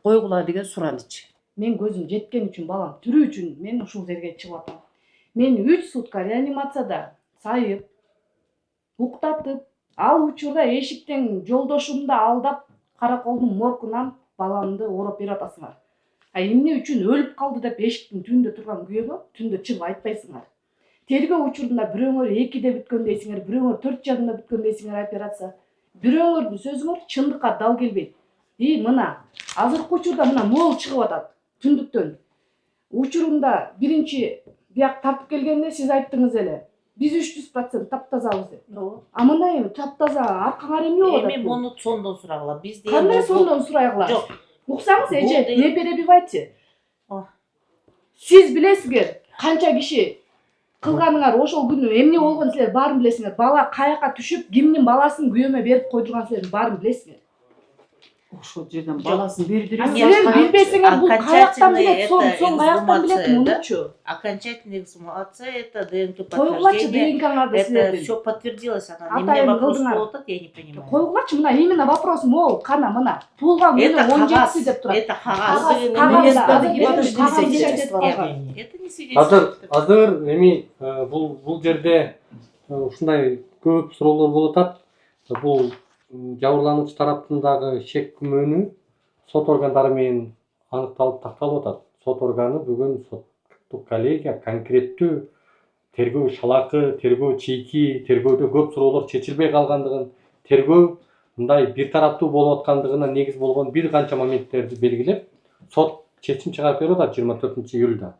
койгула деген сураныч. Мен көзүм жеткен үчүн, балам тирүү үчүн мен ушул жерге чыгып атам. Мен 3 сутка реанимацияда сайып, уктатып, ал учурда эшиктен жолдошумду алдап, Караколдун моргунан баламды ороп берип атасыңар. Эмне үчүн өлүп калды деп эшиктин түбүндө турган күйөөгө түндө чыгып айтпайсыңар. Тергөө учурунда бирөөңөр 2-де бүткөн дейсиңер, бирөөңөр 4 жарымда бүткөн дейсиңер операция. Бирөөңөрдүн сөзүңөр чындыкка дал келбейт. Мына азыркы учурда мына мол чыгып атат түндүктөн. Учурунда биринчи бияк тартып келгенде сиз айттыңыз эле. Биз 300% таптазабыз деп. А мына эми таптаза аркаңар эмне болот? Эми муну сондон сурагыла. Биз деген Кандай сондон сурайгыла? Жок. Уксаңыз эже, Бул не перебивайте. О. Сиз билесиңер канча киши кылганыңар ошол күнү эмне болгон силер баарын билесиңер. Бала каяка түшүп, кимдин баласын күйөөмө берип койдурган силер баарын билесиңер. Ошол жерден баласын бердирип. Силер билбесеңер бул каяктан билет, соң каяктан билет мунучу. Окончательная эксгумация, это ДНК Койгулачы подтверждение. ДНК-ңарды Это силердин. все подтвердилось. Она Атайын мне вопрос кылдыңар. болот, я не понимаю. Койгулачы мына именно вопрос мол, кана мына. Туулган күнү Это 17 кагаз. деп турат. Это Кагаз, кагаз. кагаз, Это не свидетельство. Азыр эми бул жерде ушундай көп суроолор болуп атат. Бул жабырлануучу тараптын дагы шек күмөнү сот органдары менен аныкталып такталып атат. Сот органы бүгүн соттук коллегия конкреттүү тергөө шалакы, тергөө чийки, тергөөдө көп суроолор чечилбей калгандыгын, тергөө мындай бир тараптуу болуп аткандыгына негиз болгон бир канча моменттерди белгилеп, сот чечим чыгарып берип атат 24 июлда.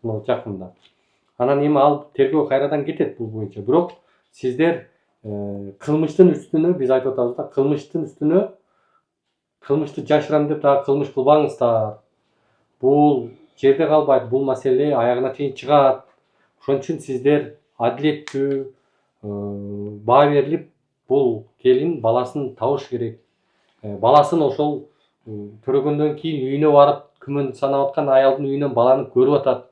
Мына жакында. Анан эми ал тергөө кайрадан кетет бул боюнча. Бирок сиздер кылмыштын үстүнө биз айтып атабыз да, кылмыштын үстүнө кылмышты жашырам деп дагы кылмыш кылбаңыздар. Бул жерде калбайт, бул маселе аягына чейин чыгат. Ошон үчүн сиздер адилеттүү баа берилип, бул келин баласын табыш керек. Баласын ошол төрөгөндөн кийин үйүнө барып, күмөн санап аткан аялдын үйүнөн баланы көрүп атат.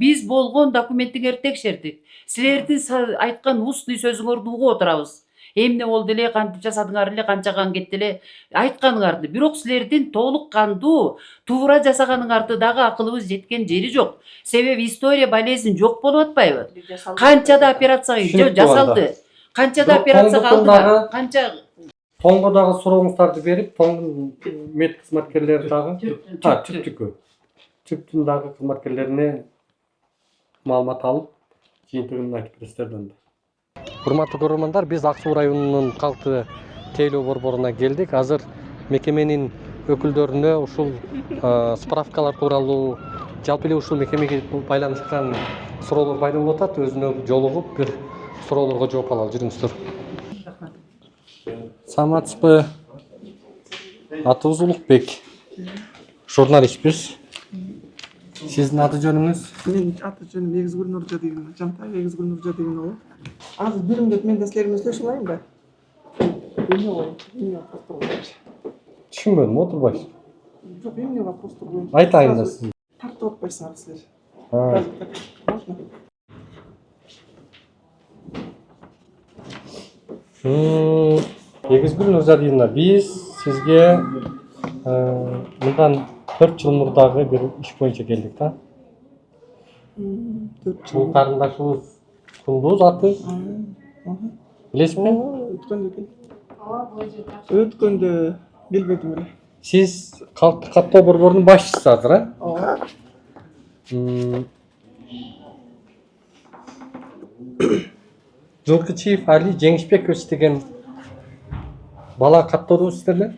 Биз болгон документтиңерди текшердик. Силердин айткан устный сөзүңөрдү угуп отурабыз. Эмне болду эле, кантип жасадыңар эле, канча кан кетти эле айтканыңарды. Бирок силердин толук кандуу туура жасаганыңарды дагы акылыбыз жеткен жери жок. Себеби история болезнь жок болуп атпайбы? Канчада операция жасалды? Канчада операция калды? Канча Тоңго дагы сурооңуздарды берип, тоңдун мед кызматкерлери дагы, түптүн дагы кызматкерлерине маалымат алып, жыйынтыгын айтып бересиздер. Урматтуу көрөрмандар, биз Ак Суу районунун калкты тейлөө борборуна келдик. Азыр мекеменин өкүлдөрүнө ушул справкалар тууралуу жалпы эле ушул мекемеге байланышкан суроолор пайда болуп атат. Өзүнө жолугуп бир суроолорго жооп алалы. Жүрүңүздөр. Саламатсызбы? Атыбыз Улукбек. Журналистпиз. Сиздин аты жөнүңүз? Менин аты жөнүм Эгизгүл Нуржа деген, Жантаев Эгизгүл Нуржа деген болот. Азыр биринде мен да силер менен сүйлөшө алайын да. Эмне вопрос? Түшүнбөдүм, отурбайсыз. Жок, эмне вопрос турган? Айтайын да сиз. Тартып атпайсыңар силер. Можно? Эгизгүл Нуржадиевна, биз сизге мындан 4 жыл мурдагы бир иш боюнча келдик да. 4 жыл. Бул карындашыбыз Кундуз аты. Билесизби? Өткөндө билбедим эле. Сиз калкты каттоо борборунун башчысы азыр, а? Жылкычиев Али Жеңишбекович деген бала каттоодубу сиздерде?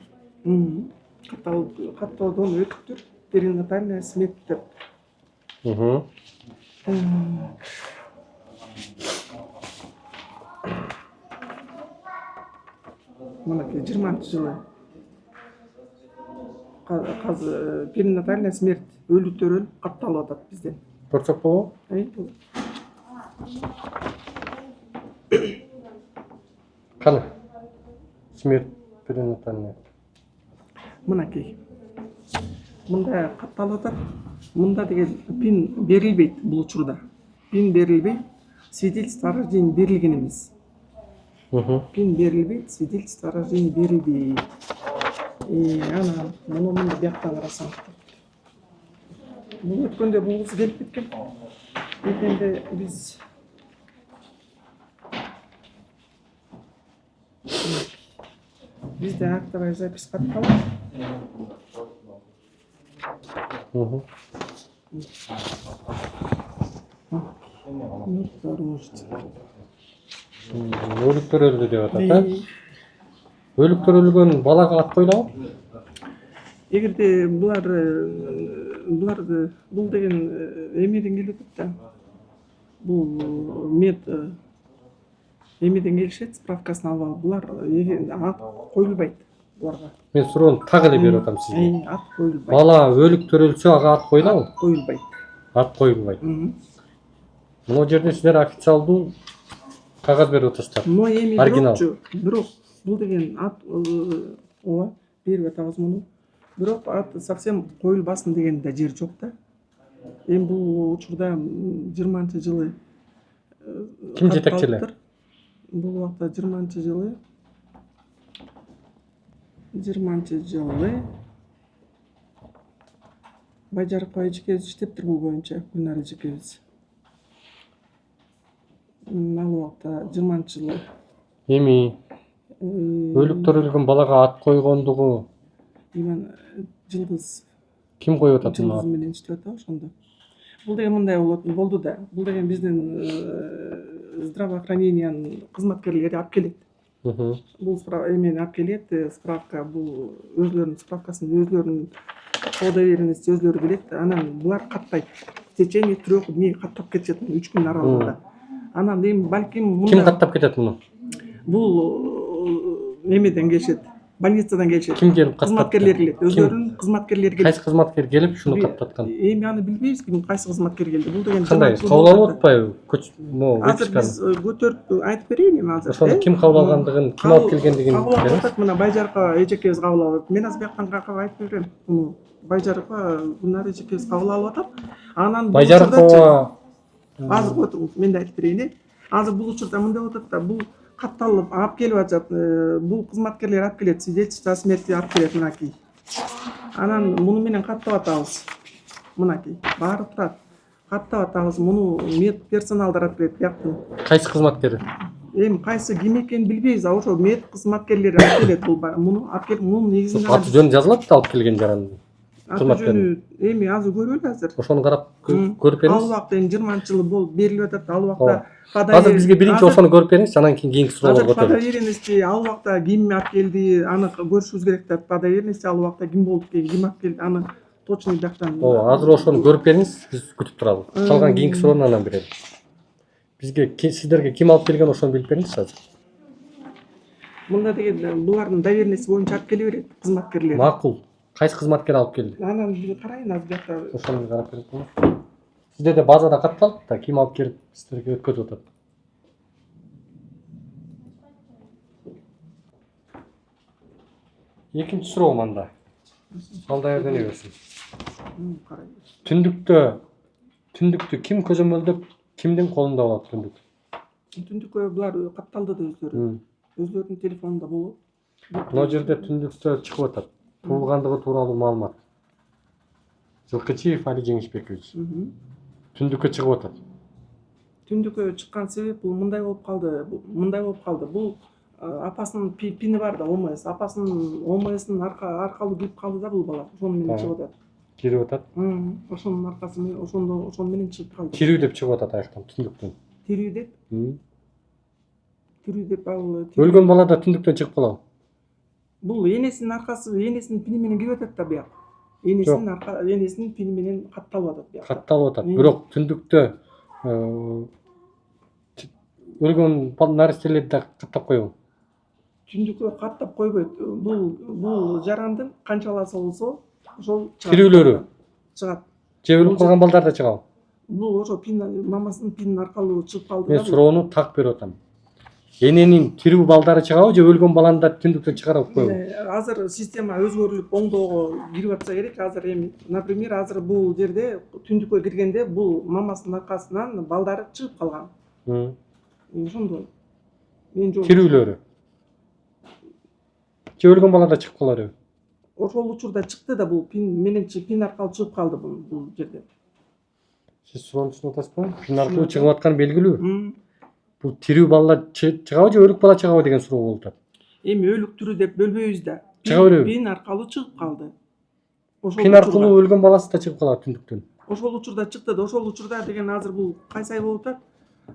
Каттоодон өтүптүр. Перинатальная смерть деп. Мынакей 20-жылы перинатальная смерть өлүктөр өлүп катталып атат бизден. Көрсөк болобу? Каны? Смерть перинатальная. Мынакей. Мында катталып атат. Мында деген пин берилбейт бул учурда. Пин берилбейт, свидетельство о рождении берилген эмес. Пин берилбейт, свидетельство о рождении берилбейт. Анан муну мында бияктан карасаң. Бул өткөндө бул кыз келип кеткен. Эпенде биз Bizde актовая запись катталып. Өлүктөр өлдү деп атат, Өлүктөр өлгөн балага ат койлабы? Эгерде булар бул деген эмеден келип атат да. Бул мед эмеден келишет, справкасын алып алып, булар ат коюлбайт буларга. Мен суроону так эле берип атам сизге. Ат коюлбайт. Бала өлүктөр өлсө ага ат коюлабы? Коюлбайт. Ат коюлбайт. Мына жерде сиздер официалдуу кагаз берип атасыздар. Оригинал. Бирок бул деген ат ооба берип атабыз муну. Бирок ат совсем коюлбасын деген да жер жок да. Эми бул учурда 20-жылы ким жетекчилер? Бул убакта 20-жылы Байжарыкова эжекебиз иштептир бул боюнча, Гүлнар эжекебиз. Ал убакта 20-жылы. Эми өлүктөр өлгөн балага ат койгондугу Иман Жылдыз. Ким коюп атат муну? Жылдыз менен иштеп атабы ошондо. Бул деген мындай болду да. Бул деген биздин здравоохранениянын кызматкерлери алып келет. Бул эмени алып келет, справка, бул өзлөрүнүн справкасын, өзлөрүнүн удостоверенности өзлөрү билет. Анан булар каттайт. В течение 3 дней каттап кетет, 3 күн аралыгында. Анан эми балким мында Ким каттап кетет муну? Бул эмеден келишет. Больницадан келишет. Ким келип каттап? Кызматкерлер келет. Өзлөрүнүн кызматкерлери келет. Кайсы кызматкер келип шуну каттаткан? Эми аны билбейбиз, кайсы кызматкер келди. Бул деген Кандай? Кабыл алып атпайбы? Азыр биз көтөрүп айтып берейин эми азыр. Ошону ким кабыл алгандыгын, ким алып келгендигин кабыл алып беребиз. атат. Мына Байжарыкова эжекебиз кабыл алып. Мен азыр бияктан айтып берем. Муну Байжарыкова Гүлнар эжекебиз кабыл алып атат. Анан Байжарыкова азыр отуруңуз, мен да айтып берейин. Азыр бул учурда мындай болуп атат да, бул катталып алып келип атат. Бул кызматкерлер алып келет, свидетельство о смерти алып келет мынакей. Анан муну менен каттап атабыз. Мынакей, баары турат. Каттап атабыз. Муну мед персоналдар алып келет бияктан. кайсы кызматкери? Эми кайсы ким экенин билбейбиз, а ошо мед кызматкерлери алып келет бул. Муну алып келип, мунун негизинде Аты жөнү жазылат да алып келген жарандын. аты жөнү эми азыр көрөлү азыр. Ошону карап көрүп Ал бериңиз. убакта эми 20-жылы болуп берилип атат. Ал убакта Азыр бизге биринчи ошону көрүп бериңиз, анан кийинки суроолорго өтөлүп. Подоверенности ал убакта ким алып келди, аны көрүшүбүз керек да. Подоверенности ал убакта ким болуп келди, ким алып келди, аны точно бияктан. Ооба, азыр ошону көрүп бериңиз, биз күтүп турабыз. Калган кийинки суроону анан беребиз. Бизге сиздерге ким алып келген ошону билип бериңиз азыр. Мында деген булардын доверенности боюнча алып келе берет кызматкерлер. Макул. Кайсы кызматкер алып келди? Анан биз карайын азыр бияқта. Ошону карап берип коелу. Сиздерде базада катталып да, ким алып келип сиздерге өткөзүп атат? Экинчи суроо мында. Алдайерден берсин. Түндүктү ким көзөмөлдөп, кимдин колунда болот түндүк? Түндүккө булар катталды да өзлөрү. Өзлөрүнүн телефонунда болот. Мына жерде түндүктө чыгып атат. Туулгандыгы тууралуу маалымат. Жылкычиев Али Жеңишбекович. Түндүккө чыгып атат. Түндүккө чыккан себеп бул мындай болуп калды. Бул апасынын пини бар да, ОМС. Апасынын ОМС'нын аркалуу кирип калды да бул бала. Ошону менен чыгып атат. Кирип атат. Ошонун аркасы менен ошону менен чыгып калды. Кирүү деп чыгып атат аяктан түндүктөн. тирүү деп ал Өлгөн бала да түндүктөн чыгып калабы? бул энесинин аркасы, энесинин пини менен кирип атат да бияк. Энесинин пини менен катталып атат бияк. Катталып атат. Бирок түндүктө өлгөн нарестелерди да каттап коебу. Түндүккө каттап койбойт. Бул жарандын канчаласы болсо ошол Тирүүлөрү чыгат. же өлүп калган балдар да чыгабы? Бул ошо мамасынын пинин аркылуу чыгып калды Мен да. суроону так берип атам. Эненин тирүү балдары чыгабы же өлгөн баланы да түндүктөн чыгарып коебу? Азыр система өзгөрүлүп оңдоого кирип атса керек. Азыр эми, например, азыр бул жерде түндүккө киргенде бул мамасынын аркасынан балдары чыгып калган. Ошондой. Мен жок. Тирүүлөрү. Же өлгөн бала да чыгып кала береби? Ошол учурда чыкты да бул пин мененчи пин аркылуу чыгып калды бул жерде. Сиз суроону түшүнүп атасызбы? Пин аркылуу чыгып атканы белгилүү. Бул тирүү балдар чыгабы же өлүк бала чыгабы деген суроо болуп атат. Эми өлүк тирүү деп бөлбөйбүз да. Чыга береби? Пин аркылуу чыгып калды. Пин аркылуу өлгөн баласы да чыгып калат түндүктөн. Ошол учурда чыкты да, ошол учурда деген азыр бул кайсы ай болуп атат?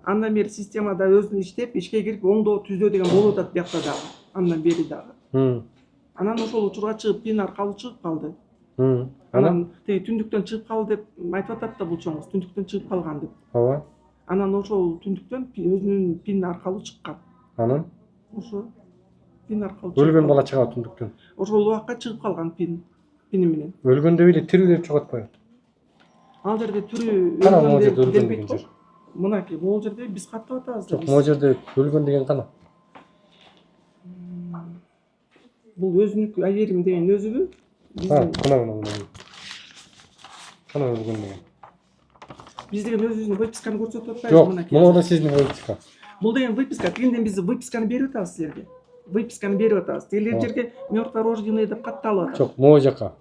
Андан бери системада өзүнүн иштеп, ишке кирип оңдоо түздөө деген болуп атат биякта дагы. Андан бери дагы. Анан ошол учурга чыгып пин аркылуу чыгып калды. Анан теги түндүктөн чыгып калды деп айтып атат да бул чоңуз, түндүктөн чыгып калган деп. Ооба. Анан ошол түндүктөн өзүнүн пин аркылуу чыккан. Анан Ошо пин аркылуу өлгөн бала чыгабы түндүктөн? Ошол убакка чыгып калган пини менен. Өлгөндө эле тирүү деп чыгып атпайбы? Ал жерде тирүү Кана могул жерде өлгөн өлгөн деп деген жер. Мынакей, могул жерде биз каттап атабыз да. Жок, могул жерде өлгөн деген кана? Бул өзүнүкү айерим деген өзүбү? Кана өлгөн деген. Биз деген өзүбүздүн выписканы көрсөтүп атпайбыз Жок, мынакей. могу да сиздин выписка. Бул деген выписка, тигинден биз выписканы берип атабыз силерге. Выписканы берип атабыз. Тигилер жерге мертворожденный деп катталып атат. Жок, могу жака.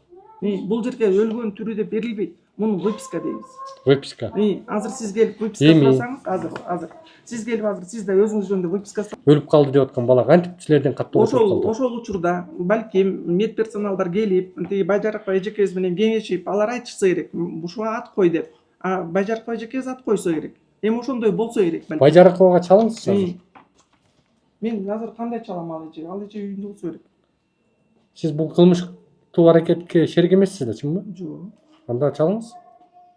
Бул жерге өлгөн түрү деп берилбейт. Муну выписка дейбиз. Выписка. Азыр сиз келип выписка сурасаңыз, азыр сиз келип азыр сиз да өзүңүз жөнүндө выписка Өлүп калды деп аткан бала кантип силерден каттоо калды? ошол учурда балким медперсоналдар келип, тиги Байжарыкова эжекебиз менен кеңешип, алар айтышса керек, ушуга ат кой деп. Байжарыкова эжекебиз ат койсо керек. Эми ошондой болсо керек балким. Байжарыковага чалыңыз азыр. Мен азыр кандай чалам ал эже үйүндө болсо керек. Сиз бул кылмыштуу аракетке шерик эмессиз да, чынбы? Жок. Анда чалыңыз.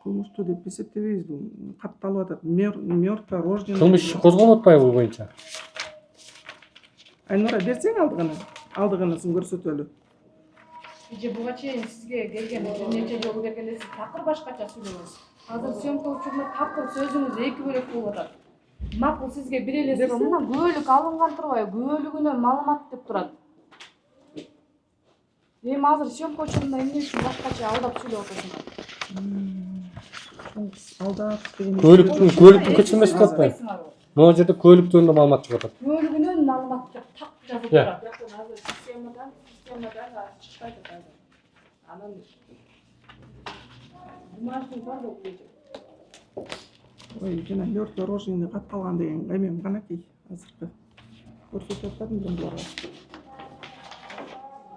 Кылмыштуу деп эсептебейбиз, бул катталып атат. Мертворожденный. Кылмыш иши козголуп атпайбы бул боюнча? Айнура берсең алдыгынысын көрсөтөлү. Эже буга чейин сизге келген, бир нече жолу келгенде сиз такыр башкача сүйлөгөнсүз. Азыр съемка учурунда такыр сөзүңүз эки бөлөк болуп атат. Макул сизге бир эле суроо, мына күбөлүк алынган турбайбы? Күбөлүгүнөн маалымат деп турат. Эми азыр съемка учурунда эмне үчүн башкача алдап сүйлөп атасыңар? Алдап деген Күбөлүктүн көчүрмөсү деп атпайбы? Могу жерде күбөлүк жөнүндө маалымат чыгып атат. Күбөлүгүнөн маалымат деп так жазылып турат. азыр системадан чыкпайт азыр. Анан бумажный бар болчу. Ой, жана мертворожденный катталган деген эмем канакей азыркы. Көрсөтүп атпадым буларга.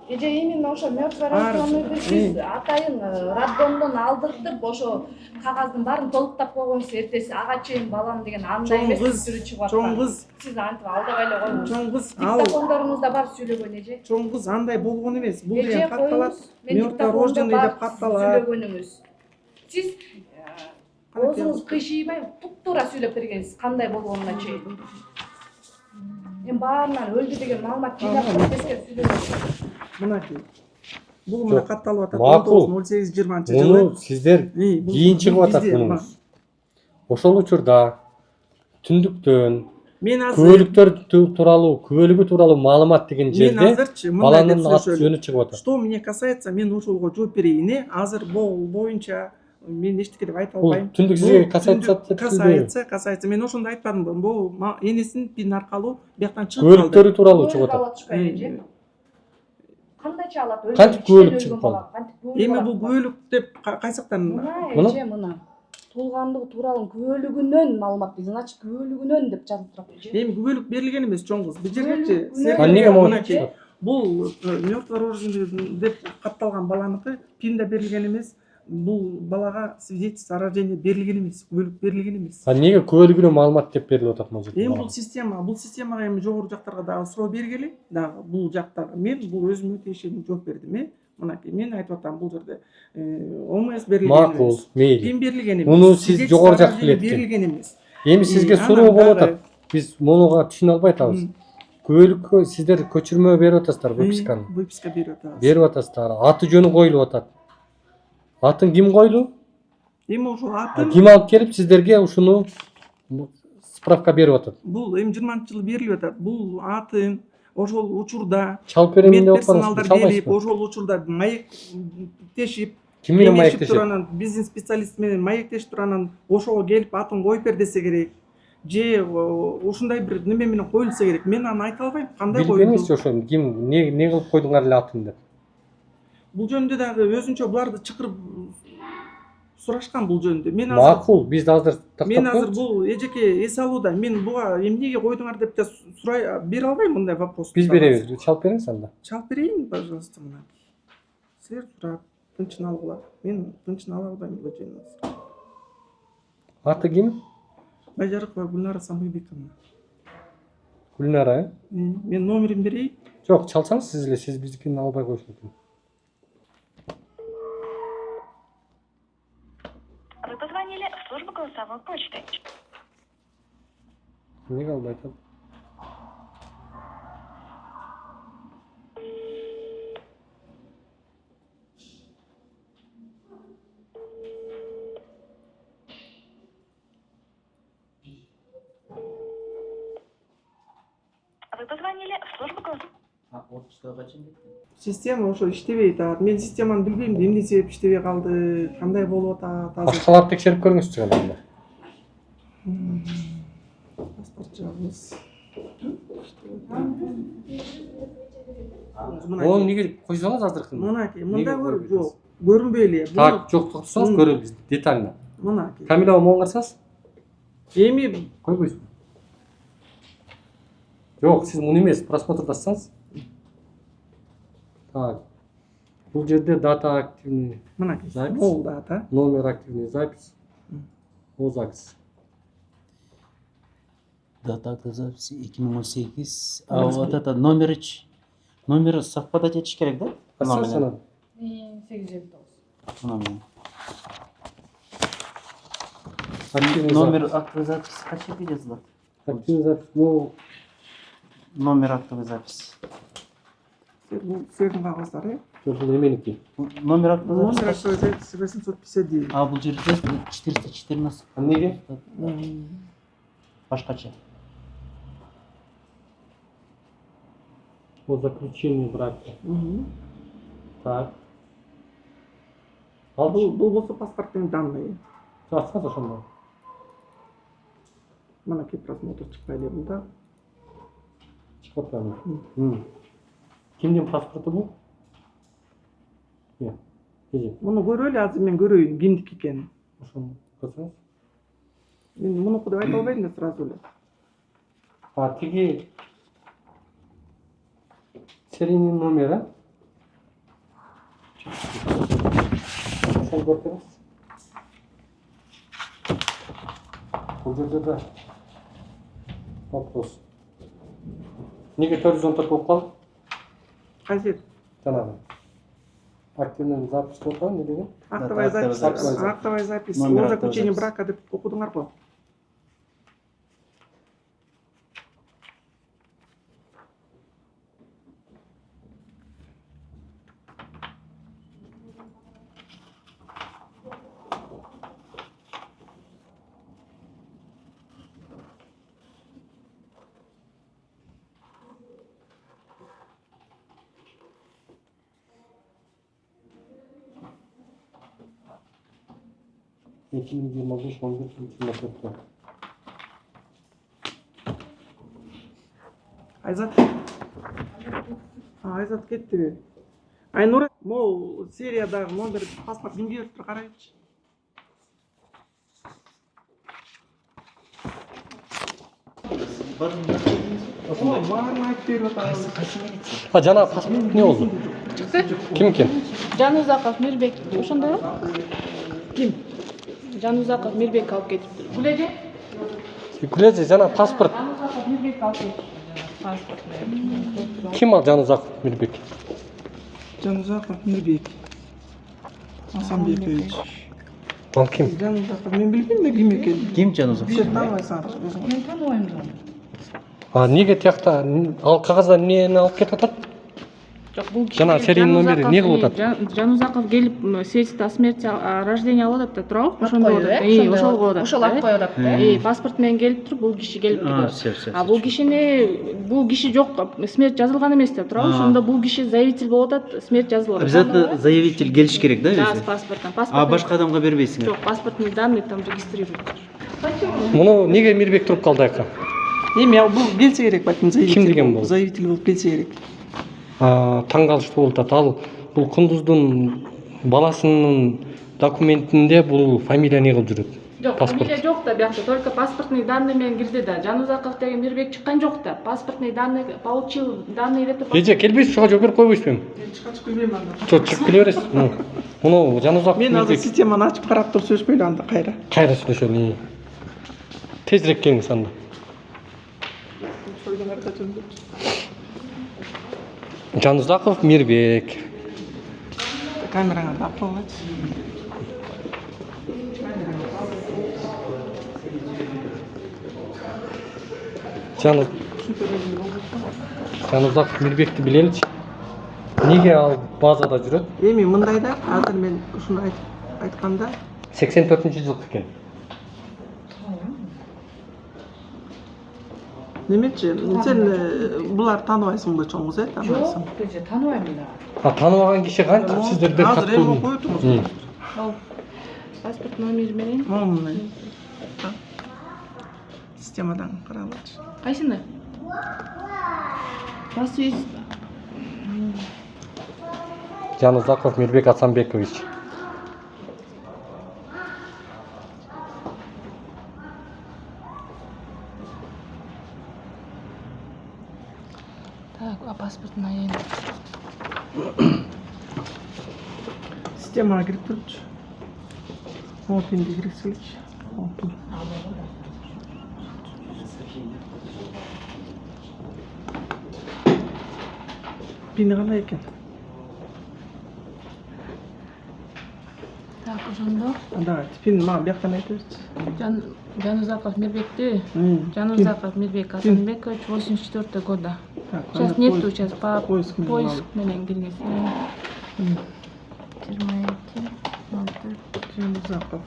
Эже именно ошо мертворожденныйды сиз атайын роддомдон алдыртып, ошо кагаздын баарын толуктап койгонсуз, эртеси ага чейин балам деген андай эмес түрү чыгып аткан. Чоң кыз. Сиз антип алдабай эле коюңуз. Чоң кыз, диктофондоруңузда бар сүйлөгөн эже. Чоң кыз андай болгон эмес. Бул Эже деген катталат. мертворожденный деп катталат. Сүйлөгөнүңүз. Сиз оозуңуз кыйшыйбай туп-туура сүйлөп бергенсиз, кандай болгонуна чейин. Эми баарынан өлдү деген маалымат жыйнап тескери сүйлөгөнсүз. Мынакей. Бул мына катталып атат. Макул. 18-20 Муну жылы. сиздер кийин чыгып атат мунуңуз. Ошол учурда түндүктөн Мен азыр күбөлүгү тууралуу маалымат деген жерде баланын ат жөнү чыгып атат. Что мне касается, мен ошолго жооп берейин. Азыр бул боюнча мен эчтеке деп айта Бул албайм. түндүк сизге касается. Мен ошондо айтпадымбы? Бул энесинин пин аркылуу бияктан чыгып калды. Күбөлүктөрү тууралуу чыгып атат. Кандайча алат? Кантип күбөлүк чыгып калды? Эми бул күбөлүк деп кайсыктан? Мына эже мына. Туулгандыгы тууралуу күбөлүгүнөн маалымат берген. Значит, күбөлүгүнөн деп жазылып турат эже. Эми күбөлүк берилген эмес, чоң кыз. Бул жергечи. Эмнеге могу Бул мертворожденный деп катталган баланыкы пин да берилген эмес. бул балага свидетельство о рождении берилген эмес, күбөлүк берилген эмес. Эмнеге күбөлүгүнө маалымат деп берилип атат могул жерде? Эми бул системага эми жогору жактарга дагы суроо бергели, дагы бул жактагы мен бул өзүмө тиешелүү жооп бердим. Мынакей мен айтып атам, бул жерде ОМС берилген эмес. Макул, мейли. Ким берилген эмес? Муну сиз жогору жак билет экен. Берилген эмес. Эми сизге суроо болуп атат. Биз мунуга түшүнө албай атабыз. Күбөлүккө сиздер көчүрмө берип атасыздар, выписканы. Выписка берип атабыз. Берип атасыздар. Аты жөнү коюлуп атат. Атын ким койлу? Эми ошол атын Ким алып келип сиздерге ушуну справка берип атат? бул эми 20-жылы берилип атат. Бул атын ошол учурда Чалып беремин деп медперсоналдар атпаңызбы? келип, Чалбайсызбы? ошол учурда маектешип, Ким менен кеңешип маектешет? туранан бизнес специалист менен маектешип туранан ошого келип атын коюп бер десе керек. Же ушундай бир неме менен коюлса керек. Мен аны айта албайм. Кандай Билип коюлду? эмеспи ошону? Ким не кылып койдуңар эле атын деп? Бул жөнүндө дагы өзүнчө буларды чакырып сурашкан бул жөнүндө. Мен азыр Макул, биз азыр мен тактап азыр коелучу. бул эжеке эс алууда. Мен буга эмнеге койдуңар деп да сурай бере албайм мындай вопрос. Биз беребиз. Чалып бериңиз анда. Чалып берейин, пожалуйста, мына. Силер сурап, тынчын алгыла. Мен тынчын ала албайм бул жерде. Аты ким? Байжарыкова Гүлнара Самбайбековна. Гүлнара, Мен номерин берейин. Жок, чалсаңыз сиз эле, сиз биздикин албай коюш мүмкүн. Вы позвонили в службу голосовой почты. Эмнеге албай атат? Вы позвонили в службу голосовой. Отпускага качан кеттин? Система ошо иштебей атат. Мен системаны билбейм, эмне себеп иштебей калды, кандай болуп атат азыр. Башкаларды текшерип көрүңүзчү анда. Паспорт жагыбыз. Onu неге койсоңуз азыркы? Мынакей, мында Неге көрүп коюп жок. Көрүнбөй эле. Так, жок токтосоңуз көрөбүз детально. Мынакей. Камила моң кырсаңыз? Эми Койбойсузбу? Жок, сиз муну эмес, просмотрдасаңыз. Так. Бул жерде дата активный, мынакей. Запись. Бул дата. номер активный, запись. О запись. Дата акты записи 2018. А вот это номерич. Номери совпадать этиш керек да? Кырсаңыз анан. 859. Мына менен. Активный Номер запись. актовой записи кача жерде жазылат? Активный запись. Бул Номер актовой записи. Бул силердин кагаздары. жок, бул эменики. Номер актовой Номер записи. актовой записи 859. А бул жерде 414. Эмнеге? Башкача. По заключению брака. Так. Ал Бул болсо паспорттун данные. Жазсаңыз ошондо. Мынакей просмотр чыкпай эле бул да. Чыгып атпайбы? Кимдин паспорту бул? Эже, Муну көрөлү, азыр мен көрөйүн кимдики экенин. ошону көрсөңүз. Мен мунуку деп айта албайм да сразу эле. А тиги серийный номер, а? Ошону көрүп бериңиз. Бул жерде да вопрос. Неге 414 болуп калды? Кайсы? Жанагы. Активный запись болуп калды, эмне деген? Актовая запись. Актовая запись. Номер О актовой заключении записи. брака деп окудуңар го. Айзат. Айзат кеттиби? Айнура, могу сериядагы номер паспорт кимге бериптир карайчы. Маған айтып берип атабыз. Жанагы паспорт эмне болду? чыкты. Ким экен? Жанузаков Мирбек ошондойбу? Ким? Жанузаков Мирбек алып кетиптир. Гүлеже? Гүлеже жана паспорт. Жанузаков Мирбек алып кетиптир. Паспорт. Ким ал Жанузаков Мирбек? Жанузаков Мирбек Асанбекович. Ал ким? Жанузаков мен билбейм да ким экенин. Ким Жанузаков? Сен тааныбайсыңар өзүң. Мен тааныбайм жана. Неге тиякта ал кагаздан эмнени алып кетип атат? Жок, бул Жана серийный номери эмне кылып атат? Жанузаков келип свидетельство о смерти, о рождении алып атат да, туурабы? Ошондо коюп, атат. Ошол коюп атат. Ошол алып коюп атат да. Паспорт менен келип туруп, бул киши келип туруп. Все. А бул киши жок, смерть жазылган эмес да, туурабы? Ошондо бул киши заявитель болуп атат, смерть жазылып атат. Обязательно заявитель келиш керек да Да, өзү? с паспортом. А башка адамга бербейсиңер? Жок, паспортные данные там регистрируют. Муну неге Мирбек туруп калды ака? Эми бул келсе керек балким заявитель. Ким деген бул? Заявитель болуп келсе керек. Таң калыштуу болуп атат. Ал бул Кундуздун баласынын документинде бул фамилия эмне кылып жүрөт? Жок, Паспорт. фамилия жок да, биякта только паспортный данные менен кирди да. Жанузаков деген Мирбек чыккан жок да. Паспортный данные получил, данные деп. Эже келбейсиз, ушуга жооп берип койбойсузбу? Чыкачып билбейм анда. Жок, чыгып келе бересиз. Муну Жанузаков Мен азыр Мирбек системаны ачып карап туруп сөзбөйлү анда кайра. кайра сүйлөшөлү. Тезирээк келиңиз анда. Жанузаков Мирбек. Камераңа тап койгойчу. Жанузаков Мирбекти билеличи. Неге ал базада жүрөт? Эми мындай да, азыр мен ушуну айтканда 84-жылкы экен. немечи, сен булар тааныбайсың да чоңуз, тааныбайсың. Жок, тааныбайм да. Тааныбаган киши канча сиздерден Азыр эми каттуу? коюптуңуз. Ал паспорт номери менен. Момун. Системадан каралычы. Кайсыны? Басып Жанузаков Мирбек Асанбекович. Так, а паспортная. Системага кирип турчу. Опинди киргизеличи. Опин. Пини кандай экен? Так, ошондо Давай, пин мага бияктан айтып берчи. Жанузаков Мирбекти. Жанузаков Мирбек Асанбекович 84 года. Сейчас нету, сейчас по поиск менен киргизем. 22 04. Жанузаков.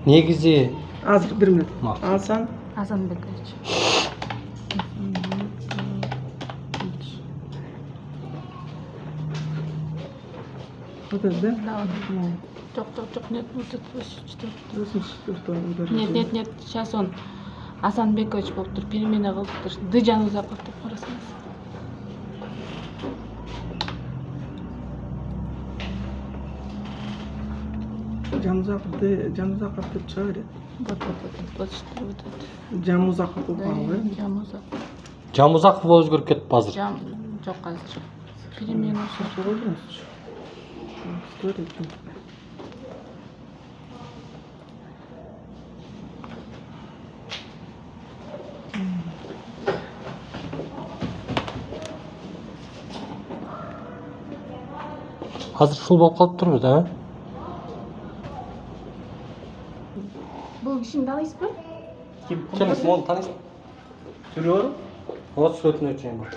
Негизи Азыр 1 минут. Максим. Асан Асанбекович. вот это, да? Да, Жок, нет, вот это 84 Нет, сейчас он Асанбекович болуп тур, перемена кылып тур. Ды Жанузаков деп карасаңыз. Жанузаков деп чыга берет. Вот Жамузаков болуп калган, э? Жанузаков. Жамузаков өзгөрүп кетип азыр. Жок азыр. Перемена ошо. Азыр ушул болуп калыптырбыз, да? Бул кишини тааныйсызбы? Келиңиз, мону тааныйсызбы? Сүрөөрү? Вот сүрөтүнө чейин бар.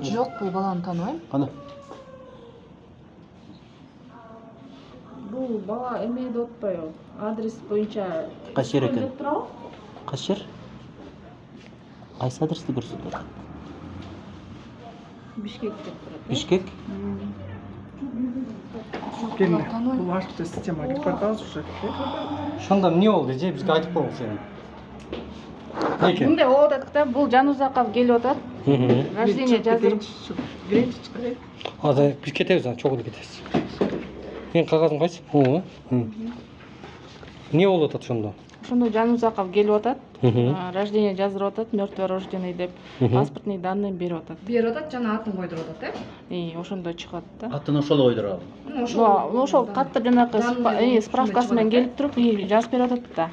Жок, бул баланы тааныбайм. Кана. Бул бала эме деп атпайбы? Адрес боюнча Кайсы жер экен? деп турабы? Кайсы жер? Кайсы адрести көрсөтөт? Бишкек деп турат. Бишкек? Келме. Бул ашыкча системага кирип барабыз уже. Ошондо эмне болду, же бизге айтып койгуңуз эми. Экен. Мындай болуп атат да, бул Жанузаков келип атат. Рождение жаздырып. Азыр биз кетебиз, чогуу кетебиз. Менин кагазым кайсы? эмне болуп атат ошондо? Ошондо Жанузаков келип атат. Мгм. Рождение жаздырып атат, мертвый рожденный деп, Мгм. паспортный данные берип атат. Берип атат жана атын койдуруп атат, ошондо чыгат да. Атын ошол койдурабы? Ошол каттап жанагы справкасы менен келип туруп жазып берип атат да.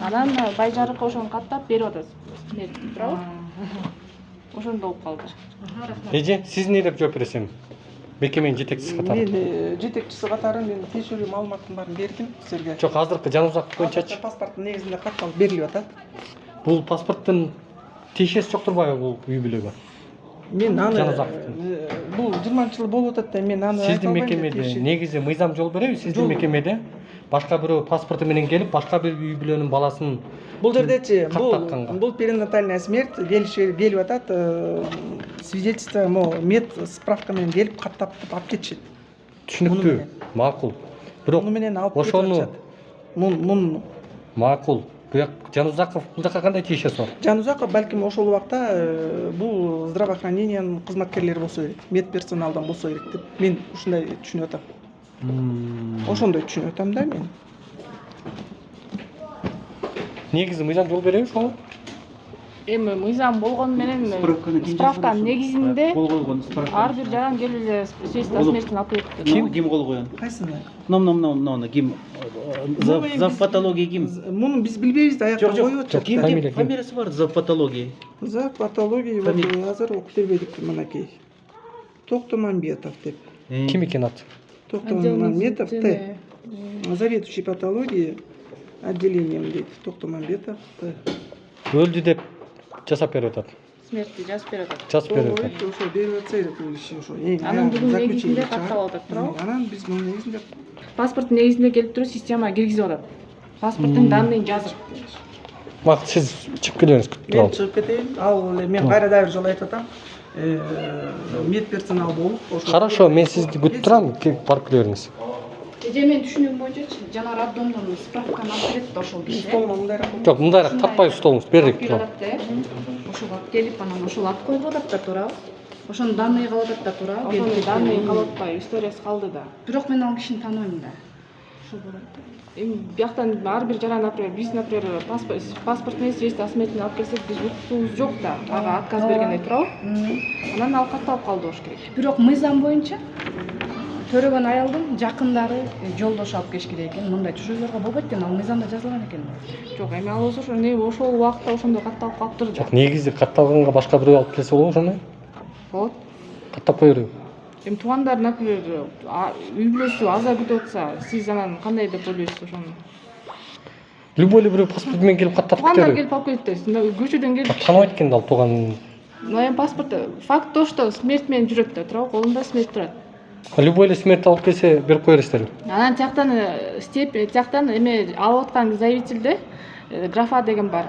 Анан Байжарыкка ошону каттап берип атат. Туурабы? Ошондо болуп калды. Эже, сиз эмне деп жооп бересиз? Мекеменин жетекчиси катары. Мен жетекчиси катары мен тиешелүү маалыматтын баарын бердим силерге. Жок, азыркы Жанузаков боюнчачы. Паспорттун негизинде катталып берилип атат. Бул паспорттун тиешеси жок турбайбы бул үй бүлөгө? Мен аны Жанузаковдун. бул 20-жыл болуп атат да мен аны Сиздин мекемеде негизи мыйзам жол береби? Сиздин мекемеде башка бирөө паспорту менен келип, башка бир үй бүлөнүн баласын бул жердечи каттатканга. бул перинатальная смерть келип атат, свидетельство мед справка менен келип каттап алып кетишет. Түшүнүктүү, макул. Бирок Муну менен алып ошону кетишет. Мун макул. Бирок Жанузаков бул жака кандай тиешеси бар? Жанузаков балким ошол убакта бул здравоохранениянын кызматкерлери болсо керек, медперсоналдан болсо керек деп мен ушундай түшүнүп атам. Ошондой түшүнүп атам да мен. Негизи мыйзам жол береби ошого? Эми мыйзам болгону менен справканын негизинде ар бир жаран келип эле свидетельство о смертин алып кетиптир. Ким кол койгон? Кайсыны? Мына ким? Зав патология ким? Муну биз билбейбиз да, аякка коюп атышат. Фамилия ким? Фамилиясы бар зав патология. За патология азыр окуп бербедик мынакей. Токтомамбетов деп. Ким экен аты? Токтомамбетов Т. Заведующий патологии отделением дейт. Токтомамбетов Т. Өлдү деп жасап берип атат. Смертти жазып берип атат. Жазып берип атат. Ошо берип атса ошо. Анан бүгүн негизинде катталып атат, туурабы? Анан биз мунун негизинде Паспорттун негизинде келип туруп системага киргизип атат. Паспорттун данныйын жазып. Бак, сиз чыгып келиңиз, күтүп мен туралым. чыгып кетейин. Ал мен кайра дагы бир жолу айтып атам. Медперсонал болуп ошо. Хорошо, мен сизди күтүп турам, келип барып келе бериңиз. Эже мен түшүнүгүм боюнчачы жана роддомдон справканы алып берет да ошол киши. Столун мындайраак. Жок, мындайраак таппай столуңузду берип турам. Ошого алып келип анан ошол ат коюп атат да, туурабы? Ошонун данные калып атат да, туурабы? Ошонун данные калып атпайбы, историясы калды да. Бирок мен ал кишини тааныйм да. Ошол болот да. Эми бияктан ар бир жаран, например, биз, например, паспортный свидетельство о смерти алып келсек, биз укугубуз жок да. Ага отказ бергенде, туурабы? Анан ал катталып калды болуш керек. Бирок мыйзам боюнча төрөгөн аялдын жакындары жолдош алып келиш керек экен. Мындай түшүрүүлөргө болбойт экен, ал мыйзамда жазылган экен. Жок, эми ал болсо ошол убакытта ошондой катталып калыптыр да. Жок, негизи катталганга башка бирөө алып келсе болобу ошону? Болот. Каттап кое береби? Эми туугандар, например, үй бүлөсү аза күтүп атса, сиз анан кандай деп ойлойсуз ошону? Любой эле бирөө паспорт менен келип каттатып Туугандар кетеби? келип алып кетет. Көчөдөн келип. Тааныбайт экен да ал тууган. Эми паспорт факт то, что смерть менен жүрөт да, туурабы? Колунда смерть турат. Любой эле смерть алып келсе берип кое бересиздерби? Анан тияктан эме алып аткан заявительде графа деген бар.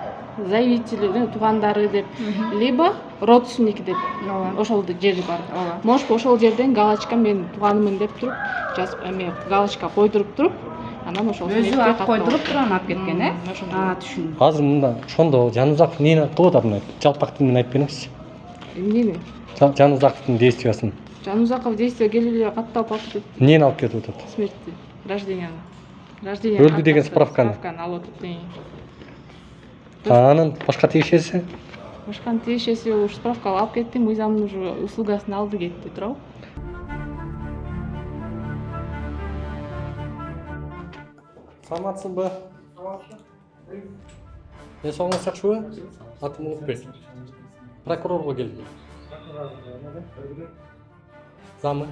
Заявитель туугандары деп, либо родственник деп ошол жери бар. Может, ошол жерден галочка мен тууганымын деп туруп, жазып эме галочка койдуруп туруп, анан ошол өзү алып койдуруп туруп анан алып кеткен, түшүндүм. Азыр мында ошондо Жанузаков эмнени кылып атат мына? Жалпак менен айтып бериңизчи. Эмнени? Жанузаковдун действиясын. Жанузаков действие келип эле катталып алып кетет. Эмнени алып кетип атат? Смертти, рожденияны. Рождение. Өлдү деген справканы. Справканы алып атат. Анын башка тиешеси? Башканын тиешеси ушу справка алып кетти, мыйзамдын уже услугасын алды кетти, туурабы? Саламатсызбы? Денсаулыгыңыз жакшыбы? Атым Улукбек. Прокурорго келдим. Замы?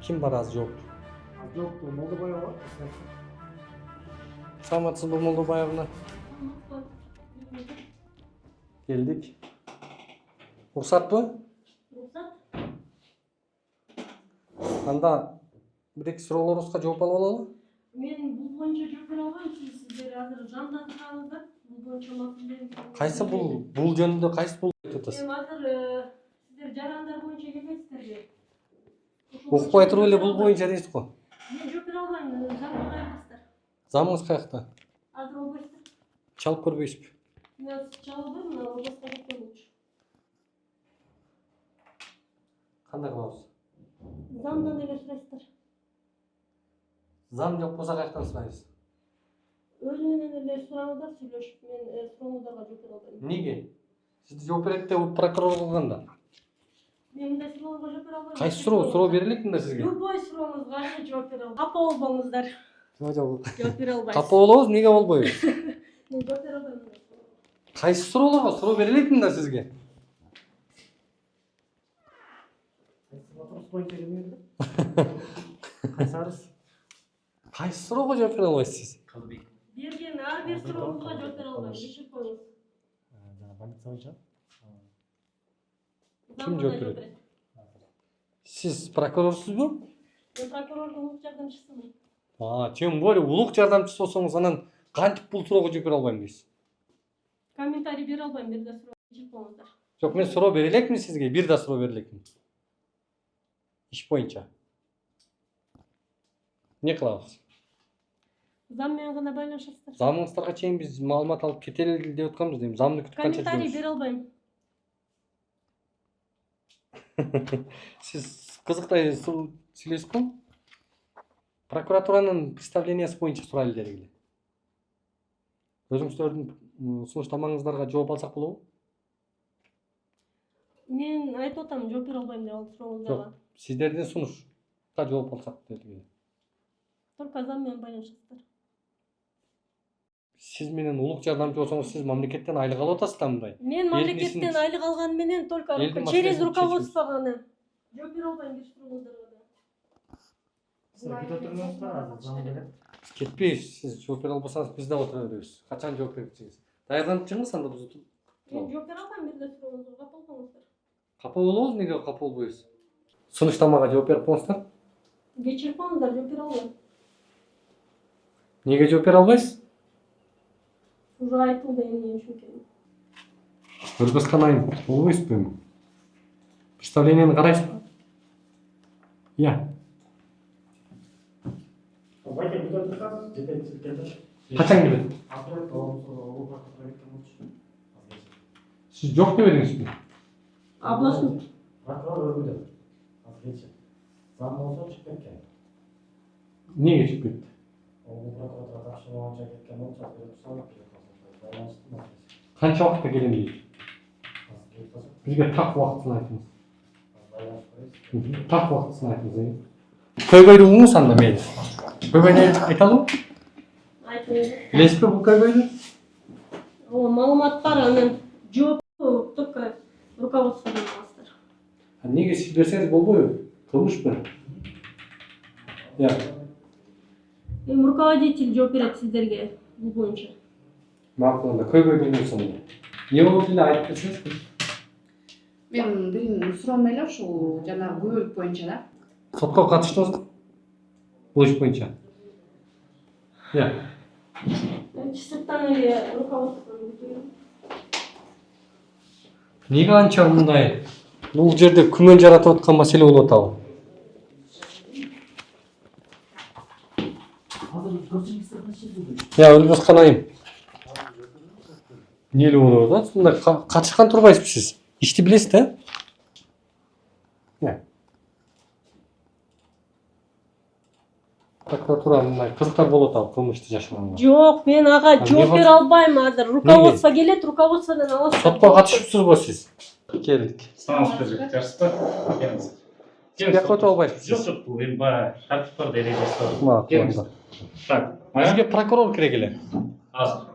Ким бар азыр жок? Жок, Молдобаева. Саламатсызбы Молдобаевна? Келдик. Уруксатпы? Уруксат? Анда бир-эки суроолоруңузга жооп алып алалы? Мен бул боюнча жооп бере албайм, сиздер азыр заңдан турабыздар. Бул боюнча маселе. Кайсы бул жөнүндө кайсы бул деп атасыз? Эми азыр сиздер жарандар боюнча келбейсиздерби? Укпай туруп эле бул боюнча дейсиз го. Мен жооп бере албайм, заңга кайрыласыздар. Замыңыз каякта? Азыр болбойсуздар. Чалып көрбөйсүзбү? Мен чалбайм, областка кеткен болчу. Кандай кылабыз? Заңдан эле сурайсыздар. Зам жок болсо каяктан сурайбыз? Өзү менен эле сураңыздар, сүйлөшүп, мен сурооңуздарга жооп бере албайм. Эмнеге? Сизди жооп берет деп прокурор кылганда. Мен мындай суроолорго жооп бере албайм. Кайсы суроо берилет мында сизге? Любой сурооңузга жооп бере албайм. Капа болбоңуздар. Жок. Жооп бере албайм. Капа болобуз, эмнеге болбойбуз? Мен жооп бере албайм. Кайсы суроолорго суроо берилет мында сизге? Кайсы суроого жооп бере албайсыз сиз? Берген ар бир сурооңузга жооп бере албайм. Кечирип коюңуз. Ким жооп берет? Сиз прокурорсузбу? Мен прокурордун улук жардамчысымын. Тем более улук жардамчысы болсоңуз анан кантип бул суроого жооп бере албайм дейсиз? Комментарий бере албайм, бир да суроо кечирип коюңуздар. Жок, мен суроо бере элекмин сизге, бир да суроо бере элекмин. Иш боюнча. Эмне кылабыз? Зам менен гана байланышасыздар. Замыңыздарга чейин биз маалымат алып кетели деп атканбыз, эми замды күтүп канча Комментарий бере албайм. Сиз кызыктай сүйлөшүп кал. Прокуратуранын представлениясы боюнча сурайлы дергиле. Өзүңүздөрдүн сунуштамаңыздарга жооп алсак болобу? Мен айтып атам, жооп бере албайм деп ал сурооңуздарга. Жок, сиздердин сунушка жооп алсак дедик. Только зам менен байланышасыздар. Сиз менен улук жардамчы болсоңуз, сиз мамлекеттен айлык алып атасыздар мындай. Мен мамлекеттен айлык алган менен только через руководство гана. Жооп бере албайм бир сурооңуздарга да. Кетпейбиз, сиз жооп бере албасаңыз биз да отура беребиз. Качан жооп бересиңиз? Даярданып чыгыңыз анда биз отуруп. Мен жооп бере албайм бир да сурооңузга, капа болбоңуздар. Капа болобуз, эмнеге капа болбойбуз? Сунуштамага жооп берип коюңуздар. Кечирип коюңуздар, жооп бере албайм. Эмнеге жооп бере албайсыз? Уже айтылды эмне үчүн экенин. Өлбөскан айым болбойсузбу эми? Представлениени карайсызбы? Иә. Качан келет? Сиз жок деп едиңизби? Областный. Эмнеге чыгып кетти? Канча убакытта келем дейт? Бизге так убактысын айтыңыз. Так убактысын айтыңыз. Көйгөйдү угуңуз анда мени. Көйгөйдү айталымбы? Айтыңыз. Билесизби бул көйгөйдү? О, маалыматтар анан жооп только руководстводон аласыздар. Эмнеге сиз берсеңиз болбойбу? Кылмыш бул. Я. Эми руководитель жооп берет сиздерге бул боюнча. Макул анда көйгөйдү угуңуз анда. Эмне болду эле айтып берсеңизби? Мен бирин суроом эле ушул жанагы күбөлүк боюнча да. Сотко катыштыңызбы? Бул иш боюнча. Я. Сырттан эле руководстводон бүтүрөм. Неге анча мындай бул жерде күмөн жаратып аткан маселе болуп атабы? Я, Өлбөскан айым. Эмне эле болуп атат? Мындай катышкан турбайсызбы сиз? Ишти билесиз да? Я. Прокуратура мындай кызыктар болуп атабы кылмышты жашаганга? Жок, мен ага жооп бере албайм азыр. Руководство келет, руководстводон аласыздар. Сотко катышыпсызбы сиз? Келдик. Саңыз жарыспа. Жакка өтүп албайсызбы? Жок, бул эми баягы тартип бар эрежеси Макул. Так, Бизге прокурор керек эле. азыр.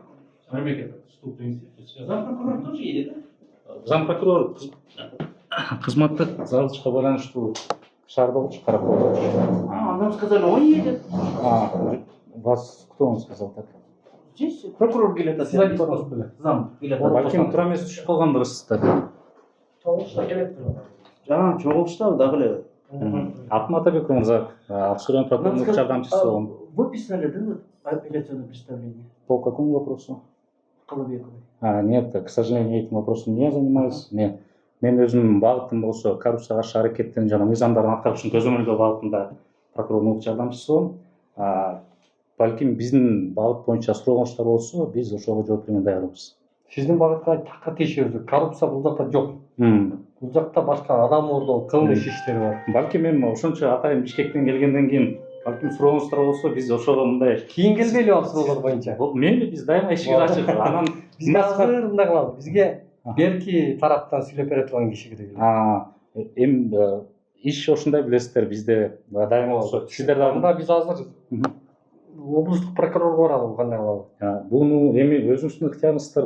Мамлекет вступление. Зам прокурор тоже едет, да? Зам прокурор кызматтык залышка байланыштуу шаардагычы карап коёду. Нам сказали, он едет. Вас кто вам сказал так? Здесь прокурор келет, а Сиз айтып атасыз беле? зам келет. Балким тура эмес түшүп калгандырсыздар. Жаңа чогулуштабы дагы эле. Атым Атабек мырза, Аксууран прокурорунун жардамчысы болгом. Вы писали, да, апелляционное представление? По какому вопросу? Колобековой. Нет, к сожалению, этим вопросом не занимаюсь. Мен өзүмдүн багытым болсо коррупцияга каршы аракеттин жана мыйзамдарын аткаруу үчүн көзөмөлдөө багытында прокурордун жардамчысы болом. Балким биздин багыт боюнча сурооңуздар болсо, биз ошого жооп берүүгө даярбыз. Сиздин багытка такка тийишебиз. Коррупция бул жакта жок. Бул жакта башка адам оорлоо, кылмыш иштери бар. Балким эми ошончо атайын Бишкектен келгенден кийин балким сурооңуздар болсо биз ошого мындай Кийин келбейли ал суроолор боюнча. мейли биз дайыма эшигибиз ачык. Анан Бизге азыр мындай кылалы. Бизге берки тараптан сүйлөп бере турган киши керек. эми иш ушундай билесиздер, бизде дайыма болсо сиздер дагы Анда биз азыр облустук прокурорго баралы, кандай кылалы. буну эми өзүңүздүн ыктыярыңыздар,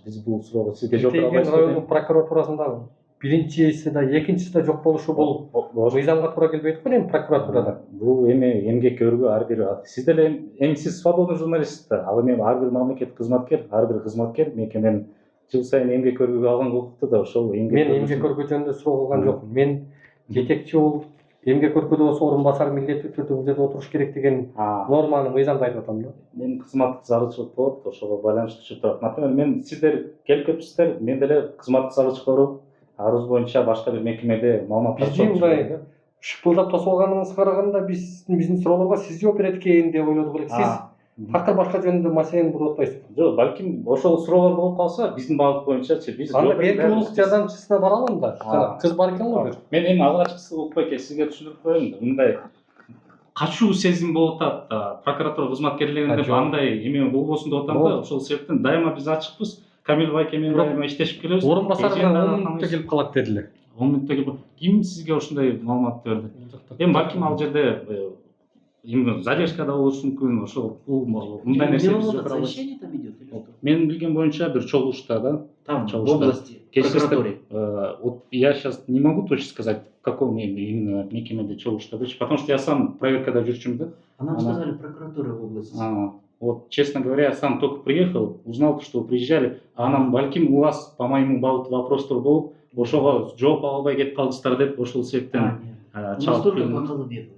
биз бул суроого сизге жооп бере Тегин албайбыз. райондук прокуратурасында биринчиси да экинчиси да жок болушу бул мыйзамга туура келбейт го эми прокуратурада. Бул эми эмгек өргү ар бир сиздер эми сиз свободный журналист да. Ал эми ар бир мамлекеттик кызматкер, ар бир кызматкер мекеменин жыл сайын эмгек өргүгө алган укукту да ошол Мен эмгек өргө жөнүндө суроо кылган жокмун. Мен жетекчи болуп эмгек өргөдө болсо орун басар милдеттүү түрдө бул жерде отуруш керек деген норманы мыйзамда айтып атам да. Менин кызматтык зарылчылык болот, ошого байланыштуу түшүп турат. Например, мен сиздер келип кетипсиздер, мен деле кызматтык зарылчылыкка барып, арыз боюнча башка бир мекемеде маалымат Бизди мындай шыпылдап тосуп алганыңызга караганда биздин суроолорго сиз жооп берет экен деп ойлодук элек. Сиз такыр башка жөнүндө маселени буруп атпайсыз. Жок, балким ошол суроолор болуп калса, биздин багыт боюнчачы биз Анда берки улук жардамчысына баралым да. Кыз бар экен го бир. Мен эми алгачкысы укпай экен, сизге түшүндүрүп коеюн да. Мындай качуу сезим болуп атат, прокуратура кызматкерлеринде андай эме болбосун деп атам да. Ошол себептен дайыма биз ачыкпыз. Камил байке менен дайыма иштешип келебиз. Орун басарына 10 мүнөттө келип калат дедилер. 10 мүнөттө келип. Ким сизге ошондой маалымат берди? Эми балким ал жерде эми задержкада болушу мүмкүн, ошол мындай нерсе биз жооп бере албайбыз. Менин билгем боюнча бир чогулушта да. Там, в области, прокуратуре. Вот я сейчас не могу точно сказать, в каком именно мекемеде чогулушта быть, потому что я сам проверкада жүрчүмүн да. А нам сказали прокуратура в области. Вот, честно говоря, я сам только приехал, узнал, что вы приезжали, а нам балким у вас, по моему багыту вопростор болуп, ошого жооп ала албай кетип калдыңыздар деп, ошол себептен чалып келдим.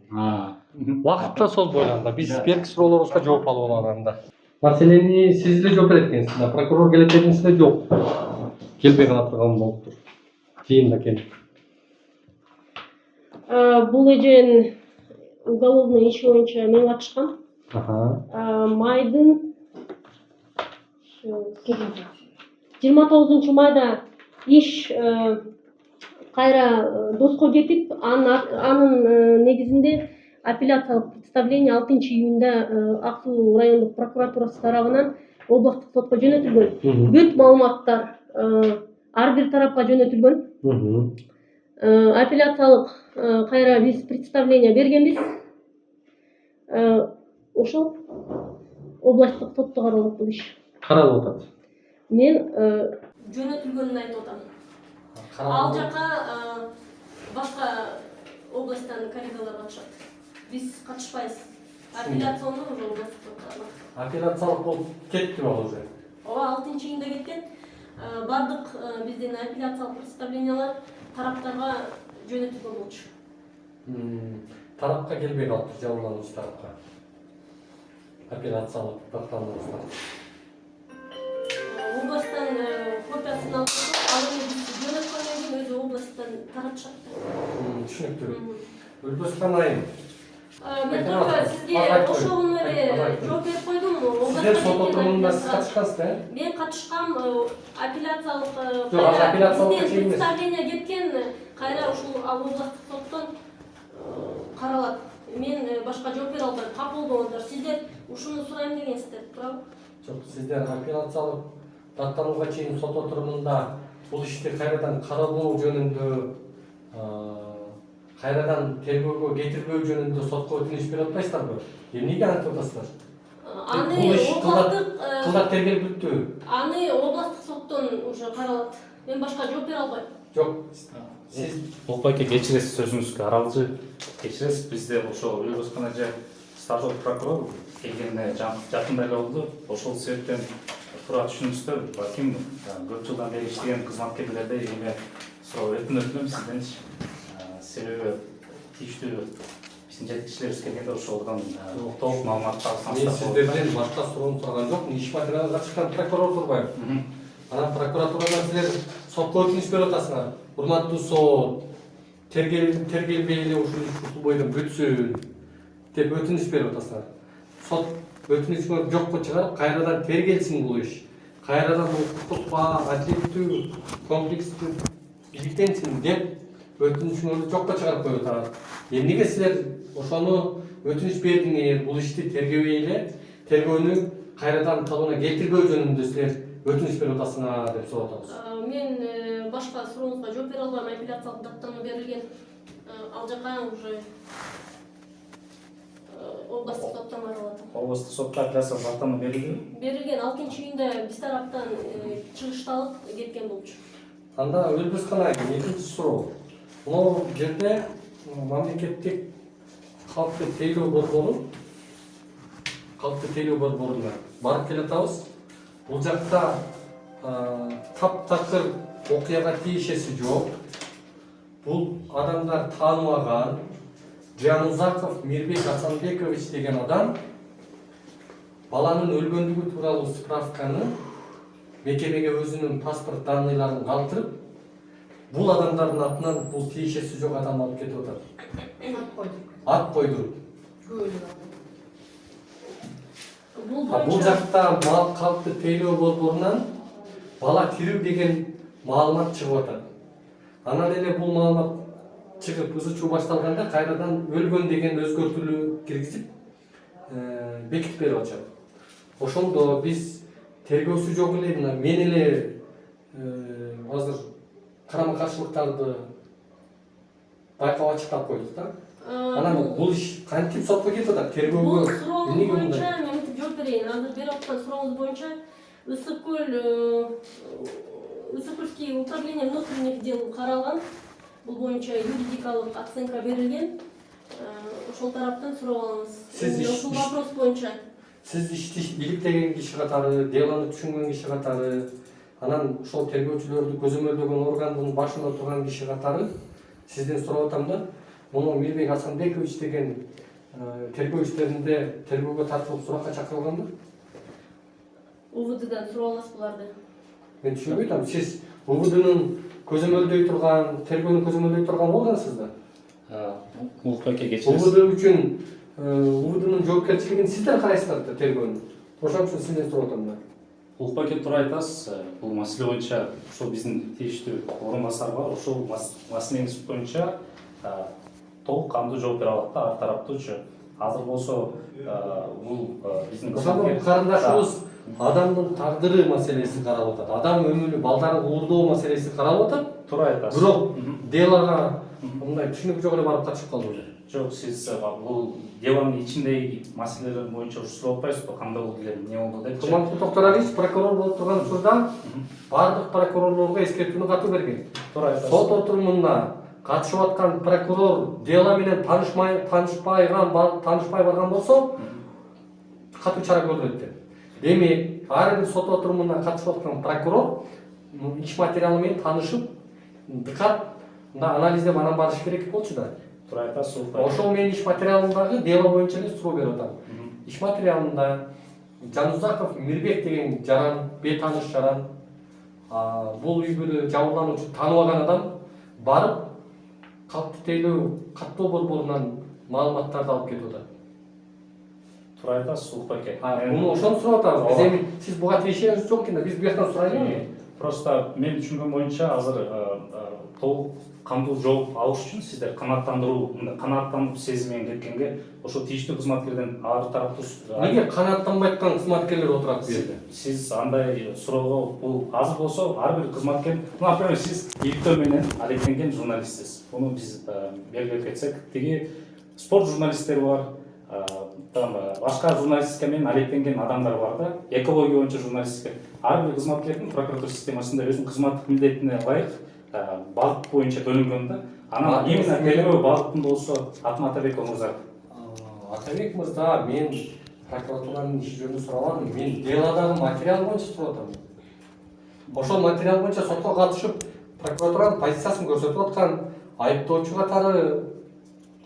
Вакытта сол бойланда биз берки суроолорубузга жооп алып алганда. Маселени сиз эле жооп берет экенсиз да, прокурор келет дедиңиз да жок. Келбей кала турган болуптур. Кийин да келип. Бул эжен уголовный иш боюнча мен катышкам. Майдын 29 майда иш кайра доско жетип, анын негизинде апелляциялык представление 6 июнда Ак Суу райондук прокуратурасы тарабынан областтык сотко жөнөтүлгөн. Бүт маалыматтар ар бир тарапка жөнөтүлгөн. Апелляциялык кайра биз представление бергенбиз. Ошол областтык сотто каралып бул иш. Каралып атат. Мен жөнөтүлгөнүн айтып атам. Ал жака башка областтан коллегалар катышат. Биз катышпайбыз. Апелляциондук уже областтык сотто. Апелляциялык болуп кетти ал уже. Ооба, 6 июнда кеткен. Бардык биздин апелляциялык представлениялар тараптарга жөнөтүлгөн болчу. Тарапка келбей калды, жалгандыгы тарапка. Апелляциялык тактандырыштар. Областтан копиясын алып, ал эми жөнөткөндөн кийин өзү областтан таратышат. Түшүнүктүү. Өлбөскан айым. Мен только сизге ошону эле жооп берип койдум. Сиздер сот отурумунда сиз катышкансыз да? Мен катышкам, апелляциялык представление кеткен, кайра ушул ал областтык соттон каралат. Мен башка жооп бере албайм, капыл болуңуздар. Сиздер ушуну сурайм дегенсиздер, туурабы? Жок, сиздер апелляциялык даттанууга чейин сот отурумунда бул ишти кайрадан каралуу жөнүндө, кайрадан тергөөгө кетирбөө жөнүндө сотко өтүнүч берип атпайсыздарбы? Эмнеге антип атасыздар? Аны областтык кылдат тергелип бүттү. Аны областтык соттон уже каралат. Мен башка жооп бере албайм. Жок, сиз Болбайке кечиресиз, сөзүңүзгө аралжы кечиресиз. Бизде ошол Өлбөскөн эже стажер прокурор келгенине жакында эле болду. Ошол себептен туура түшүнүңүздөр, балким көп жылдан бери иштеген кызматкерлерде эме суроо өтүнөт элем сизден. Себеби тийиштүү биздин жетекчилерибиз келгенде ошолордон укталып маалымат алсаңыздар. Мен сиздерден башка суроону сураган жокмун. Иш материалын катышкан прокурор турбайбы? Анан прокуратурадан силер сотко өтүнүч берип атасыңар. Урматтуу сот, тергелбей эле ушул бойдон бүтсүн деп өтүнүч берип атасыңар. Сот өтүнүчүңөр жокко чыгарып, кайрадан тергелсин бул иш. Кайрадан укуктук адилеттүү, комплекстүү иликтенсин деп өтүнүчүңөрдү жокко чыгарып коюп атат. Эмнеге силер ошону өтүнүч бердиңер, бул ишти тергебей эле тергөөнү кайрадан талоона келтирбөө жөнүндө силер өтүнүч берип атасыңар деп сурап атабыз. Мен башка сурооңузга жооп бере албайм. Апелляциялык даттама берилген. Ал жака уже областтык соттон каралып атат. Облыстық сотта апелляциялық даттама берілген. Берилген 6-июнда биз тараптан чыгышталып кеткен болчу. Анда өзбүз гана экинчи суроо. Мына жерде мамлекеттик калкты тейлөө борборуна барып келе атабыз. Бул жакта таптакыр окуяга тиешеси жок. Бул адамдар тааныбаган Жанузаков Мирбек Асанбекович деген адам баланын өлгөндүгү тууралуу справканы мекемеге өзүнүн паспорт данныйларын калтырып, бул адамдардын атынан бул тиешеси жок адам алып кетип атат. Ат койдуруп. Бул жакта мал калкты тейлөө борборунан бала тирүү деген маалымат чыгып атат. Анан эле бул маалымат чыгып ызы чуу башталганда кайрадан өлгөн деген өзгөртүүлүү киргизип бекитип берип атышат. Ошондо биз тергөөсү жок эле мен эле азыр карама каршылыктарды байкап ачыктап койдук да. Анан бул иш кантип сотко кетип атат? Тергөөгө эмнеге мындай? Мен мынтип жооп берейин. Азыр берип аткан сурооңуз боюнча Ысыкөлский управление внутренних дел каралган. Бул боюнча юридикалык оценка берилген. Ошол тараптан сурап алыңыз. Ушул вопрос боюнча Сиз ишти иликтеген киши катары, делону түшүнгөн киши катары, анан ошол тергөөчүлөрдү көзөмөлдөгөн органдын башында турган киши катары сизден сурап атам да, муну Мирбек Асанбекович деген тергөө иштеринде тергөөгө тартылып суракка чакырылганбы? УВДдан сурап аласыз буларды. Мен түшүнбөй атам. Сиз УВДнын көзөмөлдөй турган, тергөөнү көзөмөлдөй турган органсыз да? Улукбекке кечиресиз. УВД үчүн УВДнын жоопкерчилигин сиздер карайсыздар да тергөөнү. Ошон үчүн сизден сурап атам да. Улукбекке туура айтасыз. Бул маселе боюнча ошол биздин тийиштүү орун басар бар. Ошол маселеңиз боюнча толук кандуу жооп бере алат да ар тараптуучу. Азыр болсо бул биздин карындашыбыз адамдын тагдыры маселеси каралып атат. Адам өмүрү, балдары уурдоо маселеси каралып атат. Туура айтасыз. Бирок делага мындай түшүнүк жок эле барып катышып калды. Жок, сиз бул делонун ичиндеги маселелер боюнча сурап атпайсызбы, кандай болду эле, эмне болду деп? Курманкул Токтуралиевич прокурор болуп турган учурда бардык прокурорлорго эскертүүнү катуу берген. Туура айтасыз. Сот отурумуна катышып аткан прокурор дело менен таанышпай барган болсо катуу чара көрүлөт деп. Демек, ар бир сот отурумуна катышып аткан прокурор иш материалы менен таанышып, дыкат анализдеп анан барыш керек болчу да. Туура айтасыз. Ошол менин иш материалымдагы дело боюнча эле суроо берип атам. Иш материалында Жанузаков Мирбек деген жаран, бейтааныш жаран, бул үй бүлө жабырлануучу тааныбаган адам барып калкты тейлөө каттоо борборунан маалыматтарды алып кетип атат. Туура айтасыз, Улукбек. Муну ошону сурап атабыз. Биз эми сиз буга тиешеңиз жок экен да, биз бияктан сурайлыбы? Просто мен түшүнгөн боюнча азыр толук кандуу жооп алыш үчүн сиздер канааттанып сезиммен кеткенге ошо тийиштүү кызматкерден ар тараптуу Неге канааттанбай аткан кызматкерлер отурат бу жерде? Сиз андай суроого бул азыр болсо ар бир кызматкер, например, сиз иликтөө менен алектенген журналистсиз. Буну биз белгилеп кетсек, тиги спорт журналисттери бар, башка журналистика менен алектенген адамдар бар да, экология боюнча журналистика. Ар бир кызматкердин прокуратура системасында өзүнүн кызматтык милдетине ылайык багыт боюнча бөлүнгөн да. Анан именно тергөө багытында болсо Атматабек мырза. Атабек мырза, мен прокуратуранын иши жөнүндө сурабадым. Мен делодагы материал боюнча сурап атам. Ошол материал боюнча сотко катышып, прокуратуранын позициясын көрсөтүп аткан айыптоочу катары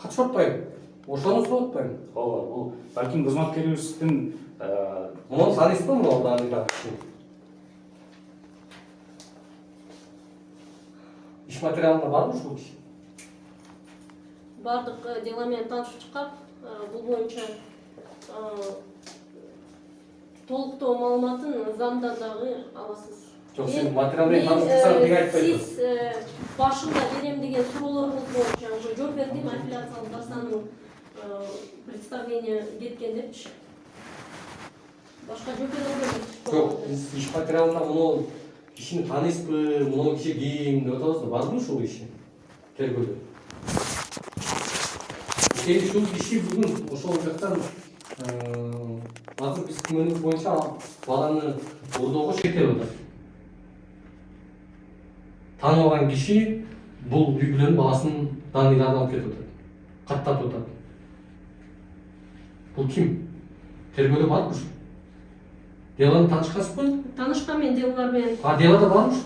катышып атпайбы? Ошону сурап атпайбы? Ооба, бул балким кызматкерибиздин муну таныйсызбы муну дагы киши? Иш материалында барбы ушул киши? Бардык дело менен таанышып чыккак. Бул боюнча толуктоо маалыматын замдан дагы аласыз. Жоқ, сен материалмен таныстырсаң неге айтпайсың? Сиз башында берем деген суроолоруңуз боюнча уже жооп бердим, апелляциялык дастанын представление кеткен депчи. Башка жооп бере албайсыз. Жоқ, иш материалында муну кишини тааныйсызбы, муну киши ким деп атабызбы? Барбы ушул иши? Тергөөдө. Ушул киши бүгүн ошол жактан азыр биз күмөнүбүз боюнча баланы урдоого шектеп атат. Тааныбаган киши бул үй бүлөнүн баласын Даниядан алып кетип атат. Каттатып атат. Бул ким? Тергөөдө барбы ушу? Деланы таанышкансызбы? Таанышкан мен делалар менен. Делада барбы ушу?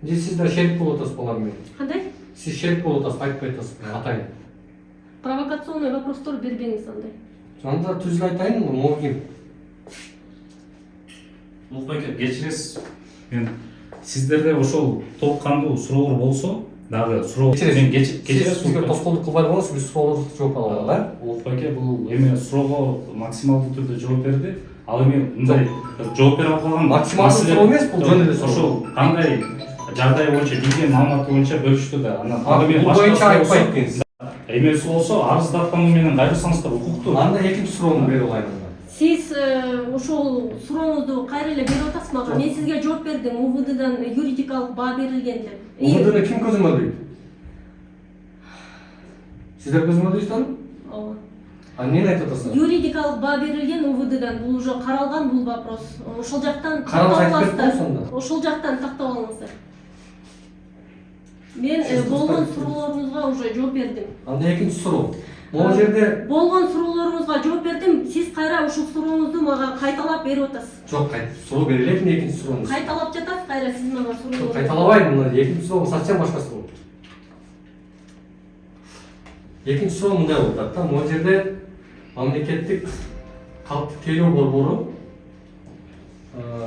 Же сиздер шерик болуп атасыз балар менен? Кандай? Сиз шерик болуп атасыз, айтпай атасызбы, атайын. Провокационный вопростор бербеңиз андай. Анда түзүлүп айтайын, могу ким? Улукбек, кечиресиз. Мен сиздерде ошол толуккандуу суроолор болсо, дагы суроо мен кечиресиз. Бизге тоскоолдук кылбай койгонсуз, биз суроолорду жооп алалы, да? Улукбек, бул эми суроого максималдуу түрдө жооп берди. Ал эми мындай жооп бере албаган максималдуу суроо эмес, бул жөн эле суроо. Ошол кандай жагдай боюнча, билген маалыматы боюнча бөлүштү да. Ал боюнча айтпайт экенсиз. Эмеси болсо, арыздатканы менен кайрылсаңыздар укуктуу. Анда экинчи суроону берип алайын. Сиз ошол сурооңузду кайра эле берип атасыз мага. Мен сизге жооп бердим, УВДдан юридикалык баа берилген деп. УВДны ким көзөмөлдөйт? Сиздер көзөмөлдөйсүзбү? Ооба. А эмнени айтып атасыздар? Юридикалык баа берилген УВДдан. Бул уже каралган бул вопрос. Ошол жактан Каралып тактап айтып берип аласыздар. коесуң да. Ошол жактан тактап алыңыздар. Мен болгон суроолоруңузга уже жооп бердим. Анда экинчи суроо. Могу жерде Болгон суроолоруңузга жооп бердим. Сиз кайра ушул сурооңузду мага кайталап берип атасыз. жок, суроо бере элек экинчи суроону. Кайталап жатасыз кайра сиз мага суроо. Кайталабайм, мына экинчи суроо совсем башка суроо. Экинчи суроо мындай болуп атат да, могу жерде мамлекеттик калктык тейлөө борбору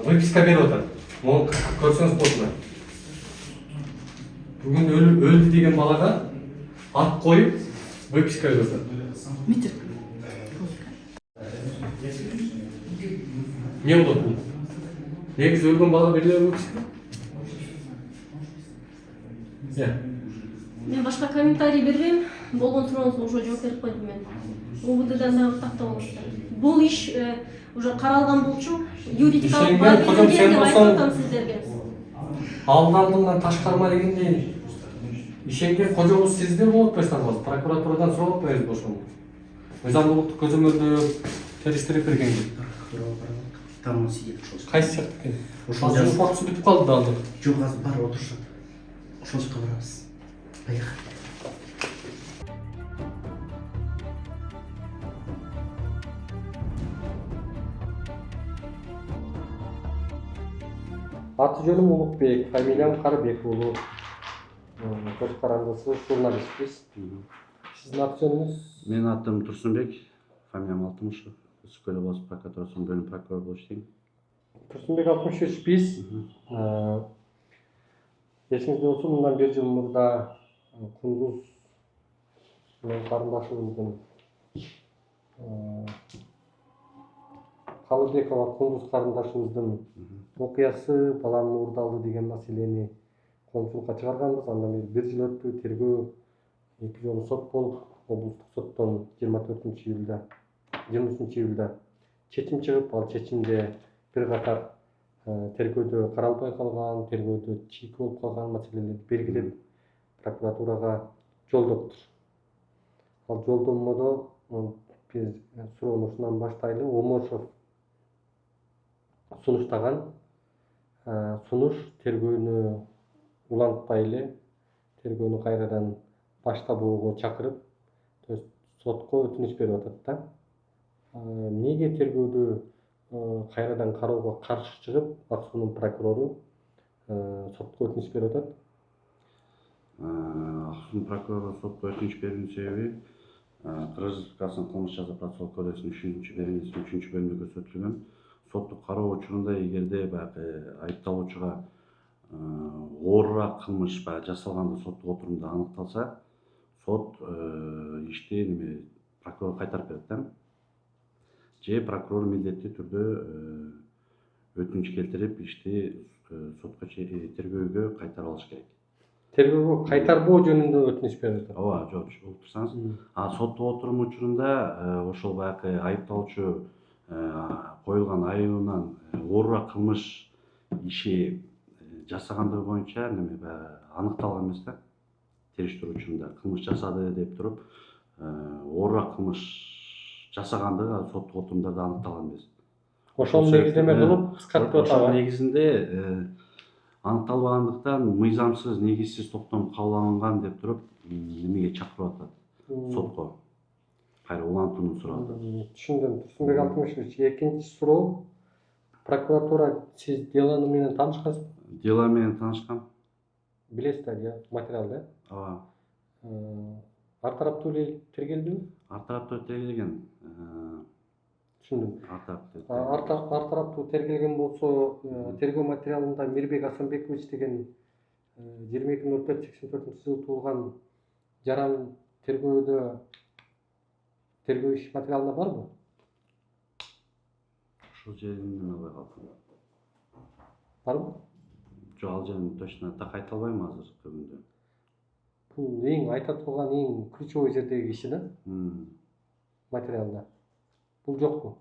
выписка берип атат. Мону көрсөңүз болот мына. Бүгүн өлдү деген балага ат коюп выписка берип атат. Не болот бул? Негизи өлгөн балага берилет выписка? Мен башка комментарий бербейм. Болгон сурооңузга уже жооп берип койдум мен. УВДдан дагы тактап алыңыздар. Бул иш уже каралган болчу. Юридикалык баа берилген деп айтып атам сиздерге. Алдын ташкарма дегендей ишенген кожобуз сиздер болуп атпайсыздарбы? Прокуратурадан сурап атпайбызбы ошону? Мыйзамдуулукту көзөмөлдөп, териштирип бергенди. Там сидит ошол. Кайсы сыяктуу экен? Ошол Азыр фактысы бүтүп калды да азыр. Жок, азыр бар отурушат. Ошол жака барабыз. Поехали. Аты жөнүм Улукбек, фамилиям Карыбек уулу. Көз карандысы журналистпиз. Сиздин аты жөнүңүз? Менин атым Турсунбек, фамилиям Алтымышев. Үскөл областык прокуратурасынын бөлүм прокурору болуп иштейм. Турсунбек Алтымышевич, биз эсиңизде болсо мындан 1 жыл мурда Кундуз менен карындашыбыздын Калыбекова Кундуз карындашыбыздын окуясы баланы уурдалды деген маселени коомчулукка чыгарганбыз. Андан бери 1 жыл өттү, тергөө 2 жолу сот болуп, облустук соттон 23 июлда чечим чыгып, ал чечимде бир катар тергөөдө каралбай калган, тергөөдө чийки болуп калган маселелерди белгилеп прокуратурага жолдоптур. Ал жолдомодо биз суроону ушундан баштайлы. Омошов сунуштаган сунуш тергөөнү улантпай эле тергөөнү кайрадан баштабоого чакырып, то есть сотко өтүнүч берип атат да. Эмнеге тергөөдү кайрадан кароого каршы чыгып, Ак суунун прокурору сотко өтүнүч берип атат? Ак суунун прокурору сотко өтүнүч берүүнүн себеби Кыргыз Республикасынын кылмыш жаза процессуалдык кодексинин 3 бөлүмүндө көрсөтүлгөн соттук кароо учурунда эгерде баягы айыпталуучуга оорураак кылмыш жасалганда соттук отурумда аныкталса, сот ишти прокурор кайтарып берет да. Же прокурор милдеттүү түрдө өтүнүч келтирип ишти сотко тергөөгө кайтарып алыш керек. Тергөөгө кайтарбоо жөнүндө өтүнүч берип атат. Ооба, жок, угуп турсаңыз. Соттук отурум учурунда ошол баягы айыпталуучу коюлган айыбынан оорураак кылмыш иши жасагандыгы боюнча неме баягы аныкталган эмес да. Териштирүү учурунда кылмыш жасады деп туруп, оорураак кылмыш жасагандыгы соттук отурумдарда аныкталган эмес. Ошол негиздеме кылып кыскартып Ошол атабы? негизинде аныкталбагандыктан мыйзамсыз, негизсиз токтом кабыл алынган деп туруп немеге чакырып атат. Сотко. Кайра улантууну сурап атат. Түшүндүм. Турсунбек Алтымышевич, экинчи суроо. Прокуратура сиз дело менен таанышкансызбы? Дело менен таанышкам. Билесиз да, материалды? Ооба. Ар тараптуу эле тергелдиби? Ар тараптуу тергелген. Түшүндүм. Ар Ар тараптуу тергелген болсо, тергөө материалында Мирбек Асанбекович деген 22.04.84-жылы туулган жаран тергөө иш материалында барбы? ушул жерин неме кылбай калдым. Барбы? Жок, ал жерин точно так айта албайм азыркы күндө. Бул эң айта турган эң ключевой жердеги киши да материалда. Бул жокпу?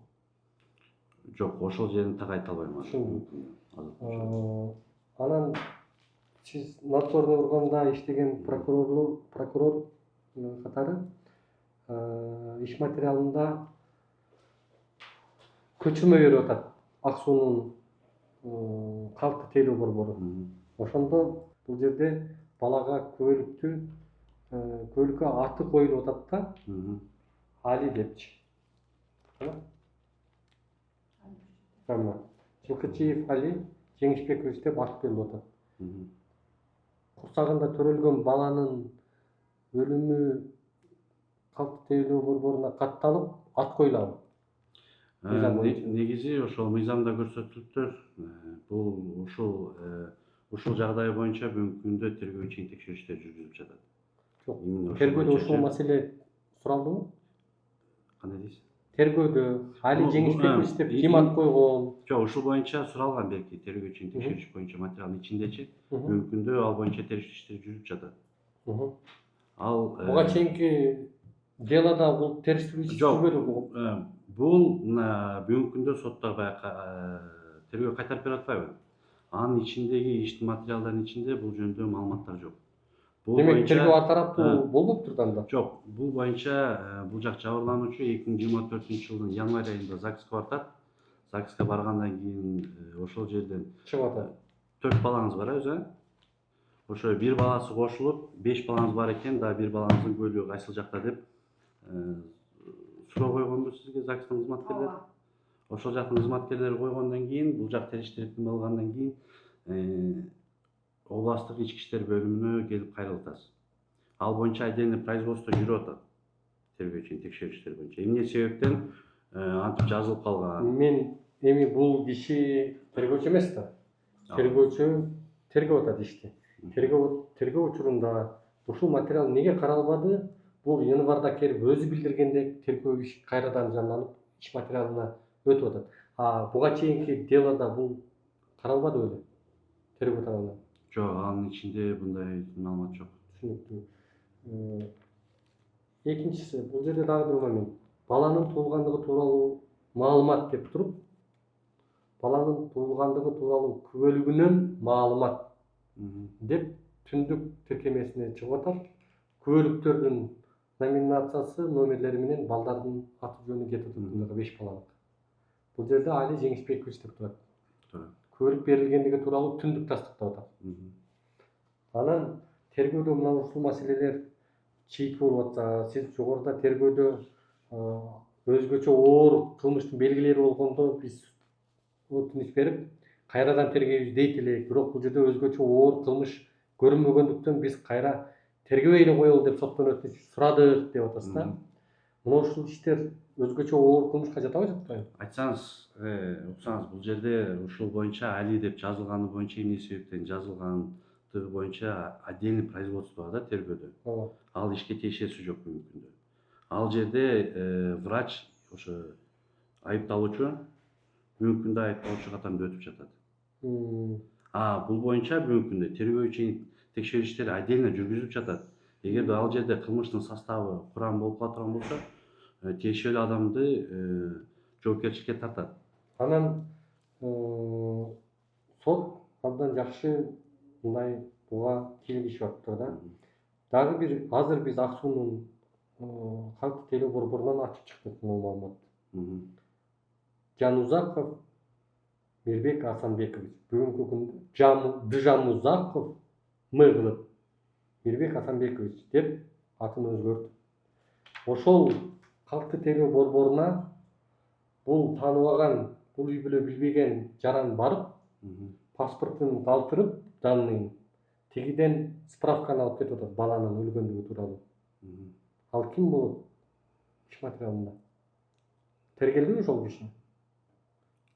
Жок, ошол жерин так айта албайм Түшүндүм. Анан сиз надзорный органда иштеген прокурор катары иш материалында көчүрмө берип атат Ак суунун калкты тейлөө борбору. Ошондо бул жерде балага күбөлүккө аты коюлуп атат да, Али депчи. Жылкычиев Али Жеңишбекович деп ат берилип атат. Курсагында төрөлгөн баланын өлүмү калкты тейлөө борборуна катталып, ат коюлабы? Негизи ошол мыйзамда көрсөтүлүптүр. Бул ушул жагдай боюнча бүгүнкү күндө тергөө чейин текшерүүчүлөр жүргүзүлүп жатат. Жок. Тергөөдө ушул маселе суралдыбы? Кандай дейсиз? Тергөөдө Али Жеңишбекович деп ким ат койгон? Жок, ушул боюнча суралган белки тергөө чейин текшериш боюнча материалдын ичиндечи. Бүгүнкү күндө ал боюнча териштирүү иштери жүрүп жатат. Буга чейинки делода бул териштирүү иши жүрбөдүбү? Бул бүгүнкү күндө сотто баягы тергөө кайтарып берип атпайбы? Анын ичиндеги иштин материалдарынын ичинде бул жөнүндө маалыматтар жок. Демек тергөө ар тараптуу болбоптур да анда? Жок, бул боюнча бул жак жабырлануучу 2024-жылдын январь айында ЗАГСка бартат. ЗАГСка баргандан кийин ошол жерден чыгып атат. 4 балаңыз бар өзү. Ошо бир баласы кошулуп, 5 балаңыз бар экен, да бир балаңыздын көлүгү кайсыл жакта деп суроо койгонбу сизге ЗАГСтын кызматкерлери? Ошол жактын кызматкерлери койгондон кийин, бул жак териштирип алгандан кийин областтык ички иштер бөлүмүнө келип кайрылып атасыз. Ал боюнча отдельный производство жүрүп атат. Тергөө чейин текшерүү иштери боюнча. Эмне себептен антип жазылып калган? Мен эми бул киши тергөөчү эмес да. Тергөөчү тергеп атат ишти. Тергөө учурунда ушул материал неге каралбады? Бул январда келип өзү билдиргенде тергөө иш кайрадан жанданып, иш материалына өтүп атат. Буга чейинки делода бул каралбады беле? Тергөө тарабынан. Жок, анын ичинде мындай маалымат жок. Түшүнүктүү. Экинчиси, бул жерде дагы бир момент. Баланын туулгандыгы тууралуу маалымат деп туруп, баланын туулгандыгы тууралуу күбөлүгүнөн маалымат деп түндүк тиркемесине чыгып атат. Күбөлүктөрдүн номинациясы, номерлери менен балдардын аты жөнү кетип атат, 5 баланын. Бул жерде Али Жеңишбекович деп турат. Күбөлүк берилгендиги тууралуу түндүк тастыктап атат. Анан тергөөдө мына ушул маселелер чийки болуп атса, сиз жогоруда тергөөдө өзгөчө оор кылмыштын белгилери болгондо биз өтүнүч берип, кайрадан тергейбиз дейт элек. Бирок бул жерде өзгөчө оор кылмыш көрүнбөгөндүктөн биз кайра тергебей эле коелу деп соттон өтүнүч сурадык деп атасыз да. Мына ушул иштер өзгөчө оор кылмышка жатабы, жатпайбы? Айтсаңыз, уксаңыз, бул жерде ушул боюнча Али деп жазылганы боюнча эмне себептен жазылгандыгы боюнча отдельный производство бар да тергөөдө. Ал ишке тиешеси жок бүгүнкү күндө. Ал жерде врач ошо айыпталуучу бүгүнкү күндө айыпталуучу катарында өтүп жатат. Бул боюнча бүгүнкү күндө тергөөчү текшерүү отдельно жүргүзүлүп жатат. Эгерде ал жерде кылмыштын составы курам болуп кала турган болсо, тиешелүү адамды жоопкерчиликке тартат. Анан сот абдан жакшы мындай буга кийлигишип атыптыр да. Дагы бир азыр биз Ак суунун калктык тейлөө борборунан ачып чыктык бул маалыматты. Жанузаков Мирбек Асанбекович бүгүнкү күндө Джамузаков М кылып Мирбек Асанбекович деп атын өзгөртүп, ошол калктык тейлөө борборуна бул тааныбаган, бул үй бүлө билбеген жаран барып, паспортун калтырып, данныйын тигиден справканы алып кетип атат баланын өлгөндүгү тууралуу. Ал ким болот? Иш материалында тергелдиби ошол киши?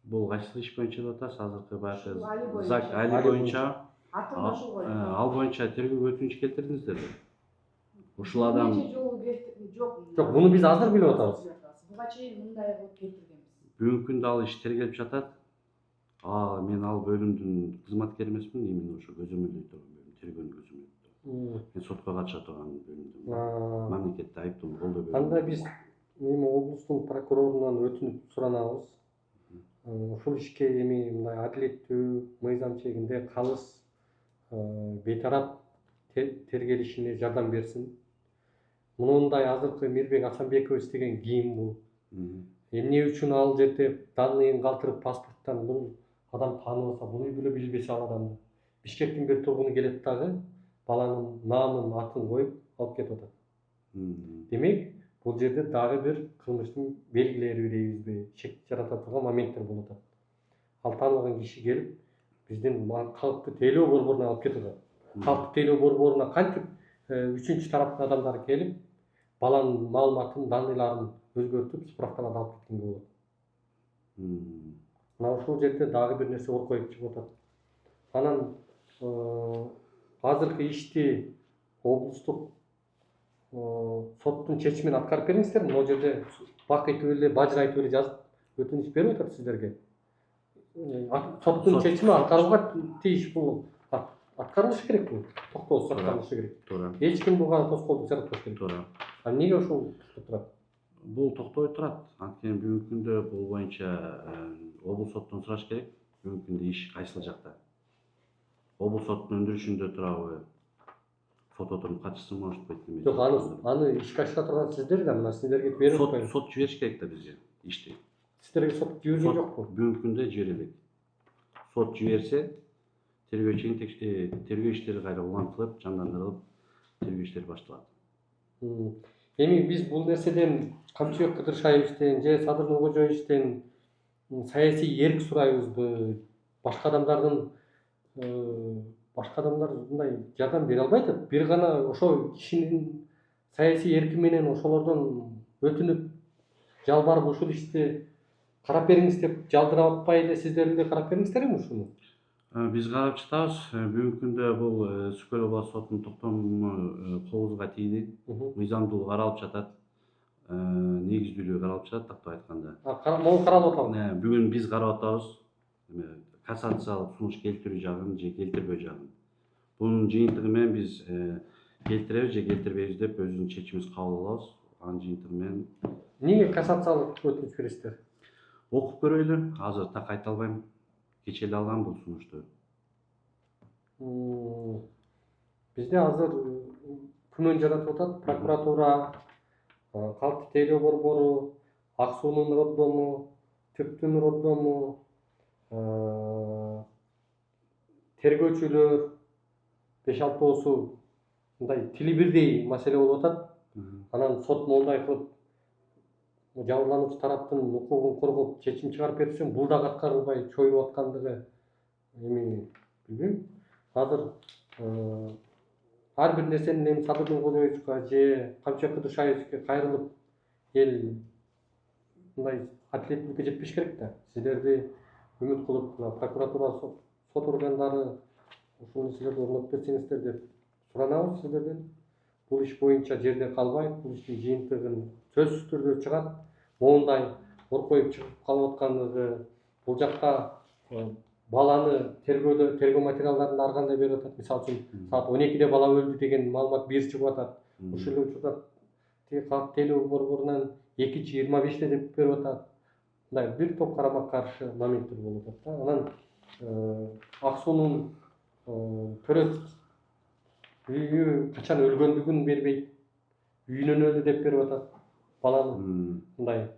Бул кайсы иш боюнча деп атасыз? Азыркы баягы Зак Али боюнча. Ал боюнча тергөөгө өтүнүч келтирдиңиздерби? Ушул адам Жок, муну биз азыр билип атабыз. Буга чейин мындай кылып келтиргенбиз. Бүгүнкү күндө ал иш тергелип жатат. Мен ал бөлүмдүн кызматкери эмесмин, именно ошо көзөмөлдөй турган бөлүм, тергөөнү көзөмөлдөй турган. Мен сотко катыша турган бөлүмдүн. Мамлекетте айыптоону колдоо бөлүмү. Анда биз облустун прокурорунан өтүнүп суранабыз. Ушул ишке эми мындай адилеттүү, мыйзам чегинде калыс, бейтарап тергелишине жардам берсин. Мындай азыркы Мирбек Асанбекович деген ким бул? Эмне үчүн ал жерде данныйын калтырып паспорттан бул адам тааныбаса, бул үй бүлө билбесе ал адамды. Бишкектин бир тургуну келет дагы баланын наамын, атын коюп алып кетип атат. Демек, бул жерде дагы бир кылмыштын белгилери дейбизби, шек жарата турган моменттер болуп атат. Ал тааныбаган киши келип, биздин калктык тейлөө борборуна алып кетип атат. Калктык тейлөө борборуна кантип үчүнчү тараптын адамдары келип, баланын маалыматын, данныйларын өзгөртүп, справкаларды алып кеткенге болот. Мына ушул жерде дагы бир нерсе оркоюп чыгып атат. Анан азыркы ишти облустук соттун чечимин аткарып бериңиздер. Могу жерде бак айтып эле, бажыр айтып эле жазып өтүнүч берип атат сиздерге. Соттун чечими аткарууга тийиш, бул аткарылышы керек, бул токтоосуз аткарылышы керек. Туура. Эч ким буга тоскоолдук жаратпаш керек. Туура. Эмнеге ошол токтоп турат? Бул токтобой турат. Анткени бүгүнкү күндө бул боюнча облус соттон сураш керек. Бүгүнкү күндө иш кайсыл жакта? Облус соттун өндүрүшүндө турабы? Сот отуруму катышсынбы, может быть. Жок, аны ишке ашыра турган сиздер да, мына сиздерге берип атпайбы? Сот жибериш керек да бизге ишти. Сиздерге сот жиберген жокпу? Бүгүнкү күндө жиберилет. Сот жиберсе, тергөө иштери кайра улантылып, жандандырылып, тергөө иштери башталат. Эми биз бул нерседен Камчыбек Кыдыршаевичтен же Садыр Нуркожоевичтен саясий эрк сурайбызбы? Башка адамдар мындай жардам бере албай атат. Бир гана ошо кишинин саясий эрки менен ошолордон өтүнүп, жалбарып ушул ишти карап бериңиз деп жалдырап атпай эле сиздер эле карап бериңиздерби ушуну? Биз карап жатабыз. Бүгүнкү күндө бул Сүкөл областык сотунун токтому колубузга тийди. Мыйзамдуу каралып жатат. Негиздүүлүгү каралып жатат, тактап айтканда. Могу каралып атабы? Бүгүн биз карап атабыз. Кассациялык сунуш келтирүү жагын же келтирбөө жагын. Бунун жыйынтыгы менен биз келтиребиз же келтирбейбиз деп өзүбүздүн чечимибизди кабыл алабыз. Анын жыйынтыгы менен Эмнеге кассациялык өтүнүч бересиздер? Окуп көрөйлү. Азыр так айта албайм. Кече эле алгам бул сунушту. Бизде азыр күмөн жаратып атат прокуратура, калктык тейлөө борбору, Ак суунун роддому, Түптүн роддому, тергөөчүлөр 5-6 мындай тили бирдей маселе болуп атат. Анан сот моундай кылып жабырлануучу тараптын укугун коргоп чечим чыгарып берсең, бул дагы аткарылбай чоюлуп аткандыгы эми билбейм. Азыр ар бир нерсенин эми Садыр Нуркожоевичке же Камчыбек Кыдыршаевичке кайрылып эл мындай адилеттүүлүккө жетпеш керек да. Сиздерди үмүт кылып, прокуратура, сот органдары ушул нерселерди орнотуп берсеңиздер деп суранабыз сиздерден. Бул иш боюнча жерде калбай, бул иштин жыйынтыгын сөзсүз түрдө чыгат. Моундай оркоюп чыгып калып аткандыгы, бул жакта баланы тергөө материалдарын ар кандай берип атат. Мисалы үчүн саат 12-де бала өлдү деген маалымат бир чыгып атат. Ошол эле учурда калк тейлөө борборунан 2-25-те деп берип атат. Мындай бир топ карама каршы моменттер болуп атат да. Анан Ак суунун төрөт үйү качан өлгөндүгүн бербейт. Үйүнөн өлдү деп берип атат баланы. Мындай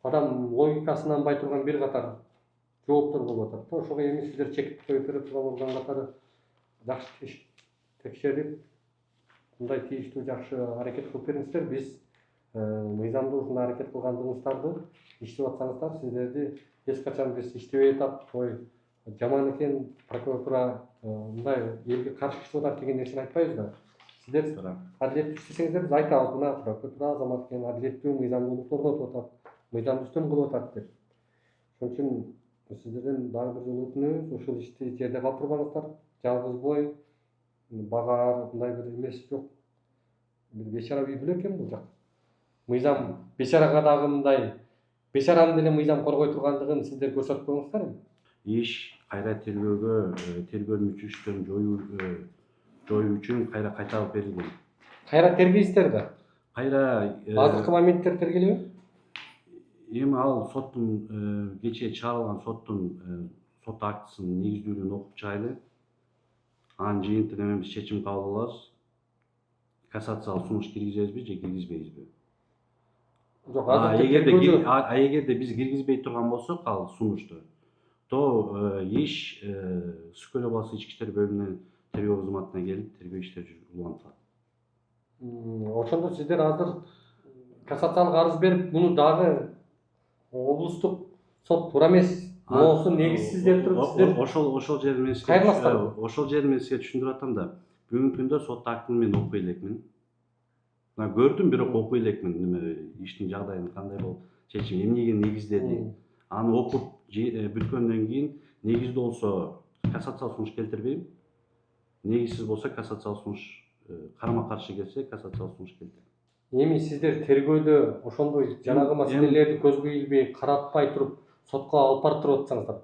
адам логикасын анбай турган бир катар жооптор болуп атат да. Ошого эми сиздер чекит коюп бере турган орган катары жакшы текшерип, мындай тийиштүү жакшы аракет кылып бериңиздер. Биз мыйзамдуу ушундай аракет кылгандыгыңыздарды иштеп атсаңыздар, сиздерди эч качан биз иштебей атат, ой жаман экен, прокуратура мындай элге каршы иштеп атат деген нерсени айтпайбыз да. Сиздер адилеттүү иштесеңиздер биз айтабыз, мына прокуратура азамат экен, адилеттүү мыйзамдуулукту орнотуп атат, мыйзамды үстөм кылып атат деп. Ошон үчүн сиздерден дагы бир жолу өтүнөбүз, ушул ишти жерде калтырбаңыздар. Жалгыз бой, багаар мындай бир эмес жок. Бир бечара үй беле экен бул жак. Мыйзам бечарага дагы мындай бечараны деле мыйзам коргой тургандыгын сиздер көрсөтүп коюңуздар эми. Иш кайра тергөөнүн мүчүлүштөрүн жоюу үчүн кайра кайтарып берилген. Кайра тергейсиздер да. Кайра Азыркы моменттер тергелеби? эми ал соттун кечээ чыгарылган сот актысынын негиздүүлүгүн окуп чыгайлы. Анын жыйынтыгынан биз чечим кабыл алабыз. Кассациялык сунуш киргизебизби же киргизбейбизби? Жок, азыр эгерде биз киргизбей турган болсок ал сунушту, то иш Сүткөл областык ички иштер бөлүмүнүн тергөө кызматына келип тергөө иштери улантылат. Ошондо сиздер азыр кассациялык арыз берип, муну дагы облустук сот туура эмес, моосу негизсиз деп туруп сиздер Ошол жерин мен сизге түшүндүрүп атам да. Бүгүнкү күндө сот актын мен окуй элекмин. Көрдүм, бирок окуй элекмин, иштин жагдайын кандай болуп, чечим эмнеге негиздеди. Аны окуп бүткөндөн кийин негиздүү болсо кассациялык сунуш келтирбейм. Негизсиз болсо кассациялык сунуш, карама каршы келсе кассациялык сунуш келтирем. Эми сиздер тергөөдө ошондой жанагы маселелерди көзгө илбей, каратпай туруп сотко алып барып туруп атсаңыздар,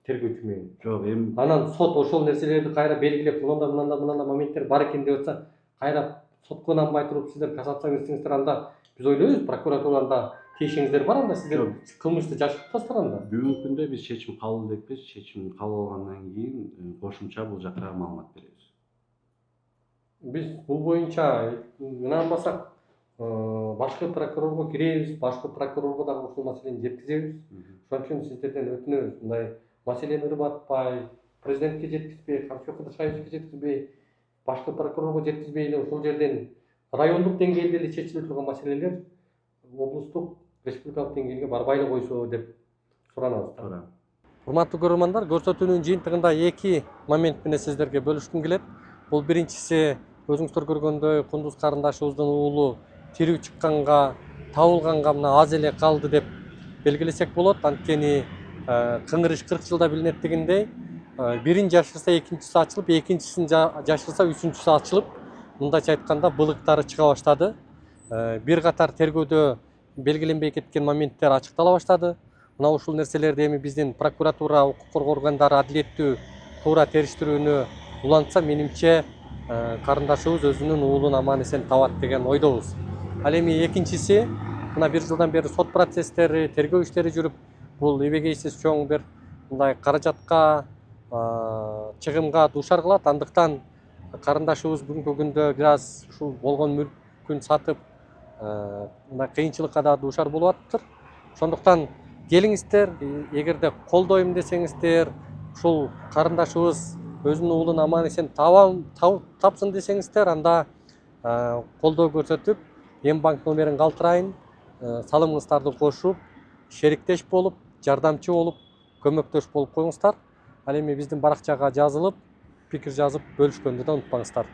тергөөчү менен. Жок, эми Анан сот ошол нерселерди кайра белгилеп, мындай моменттер бар экен деп атса, кайра сотко ынанбай туруп сиздер кассация берсеңиздер, анда биз ойлойбуз, прокуратурада тиешеңиздер бар, анда сиздер кылмышты жашырып атасыздар анда. Бүгүнкү күндө биз чечим кабыл элекпиз. Чечим кабыл алгандан кийин кошумча бул жакка маалымат беребиз. Биз бул боюнча ынанбасак башкы прокурорго киребиз, башкы прокурорго дагы ушул маселени жеткизебиз. Ошон үчүн сиздерден өтүнөбүз, мындай маселени ырбатпай, президентке жеткизбей, Камчыбек Кыдыршаевичке жеткизбей, башкы прокурорго жеткизбей эле ошол жерден райондук деңгээлде эле чечиле турган маселелер облустук, республикалык деңгээлге барбай эле койсо деп суранабыз. Урматтуу көрөрмандар, көрсөтүүнүн жыйынтыгында эки момент менен сиздерге бөлүшкүм келет. Бул биринчиси, өзүңүздөр көргөндөй, Кундуз карындашыбыздын уулу тирүү чыкканга, табылганга мына аз эле калды деп белгилесек болот. Анткени кыңыр иш 40 жылда билинет дегендей, бирин жашырса экинчиси ачылып, экинчисин жашырса үчүнчүсү ачылып, мындайча айтканда былыктары чыга баштады. Бир катар тергөөдө белгиленбей кеткен моменттер ачыктала баштады. Мына ушул нерселерди эми биздин прокуратура, укук коргоо органдары адилеттүү туура териштирүүнү улантса, менимче карындашыбыз өзүнүн уулун аман эсен табат деген ойдобуз. Ал эми экинчиси, мына бир жылдан бери сот процесстери, тергөө иштери жүрүп, бул эбегейсиз чоң бир мындай каражатка, чыгымга дуушар кылат. Андыктан карындашыбыз бүгүнкү күндө бир аз ушул болгон мүлкүн сатып, мындай кыйынчылыкка да дуушар болуп атыптыр. Ошондуктан келиңиздер, эгерде колдойм десеңиздер, ушул карындашыбыз өзүнүн уулун аман эсен тапсын десеңиздер, анда колдоо көрсөтүп, эм банк номерин калтырайын, салымыңыздарды кошуп, шериктеш болуп, жардамчы болуп, көмөктөш болуп коюңуздар. Ал эми биздин баракчага жазылып, пикир жазып бөлүшкөндү да унутпаңыздар.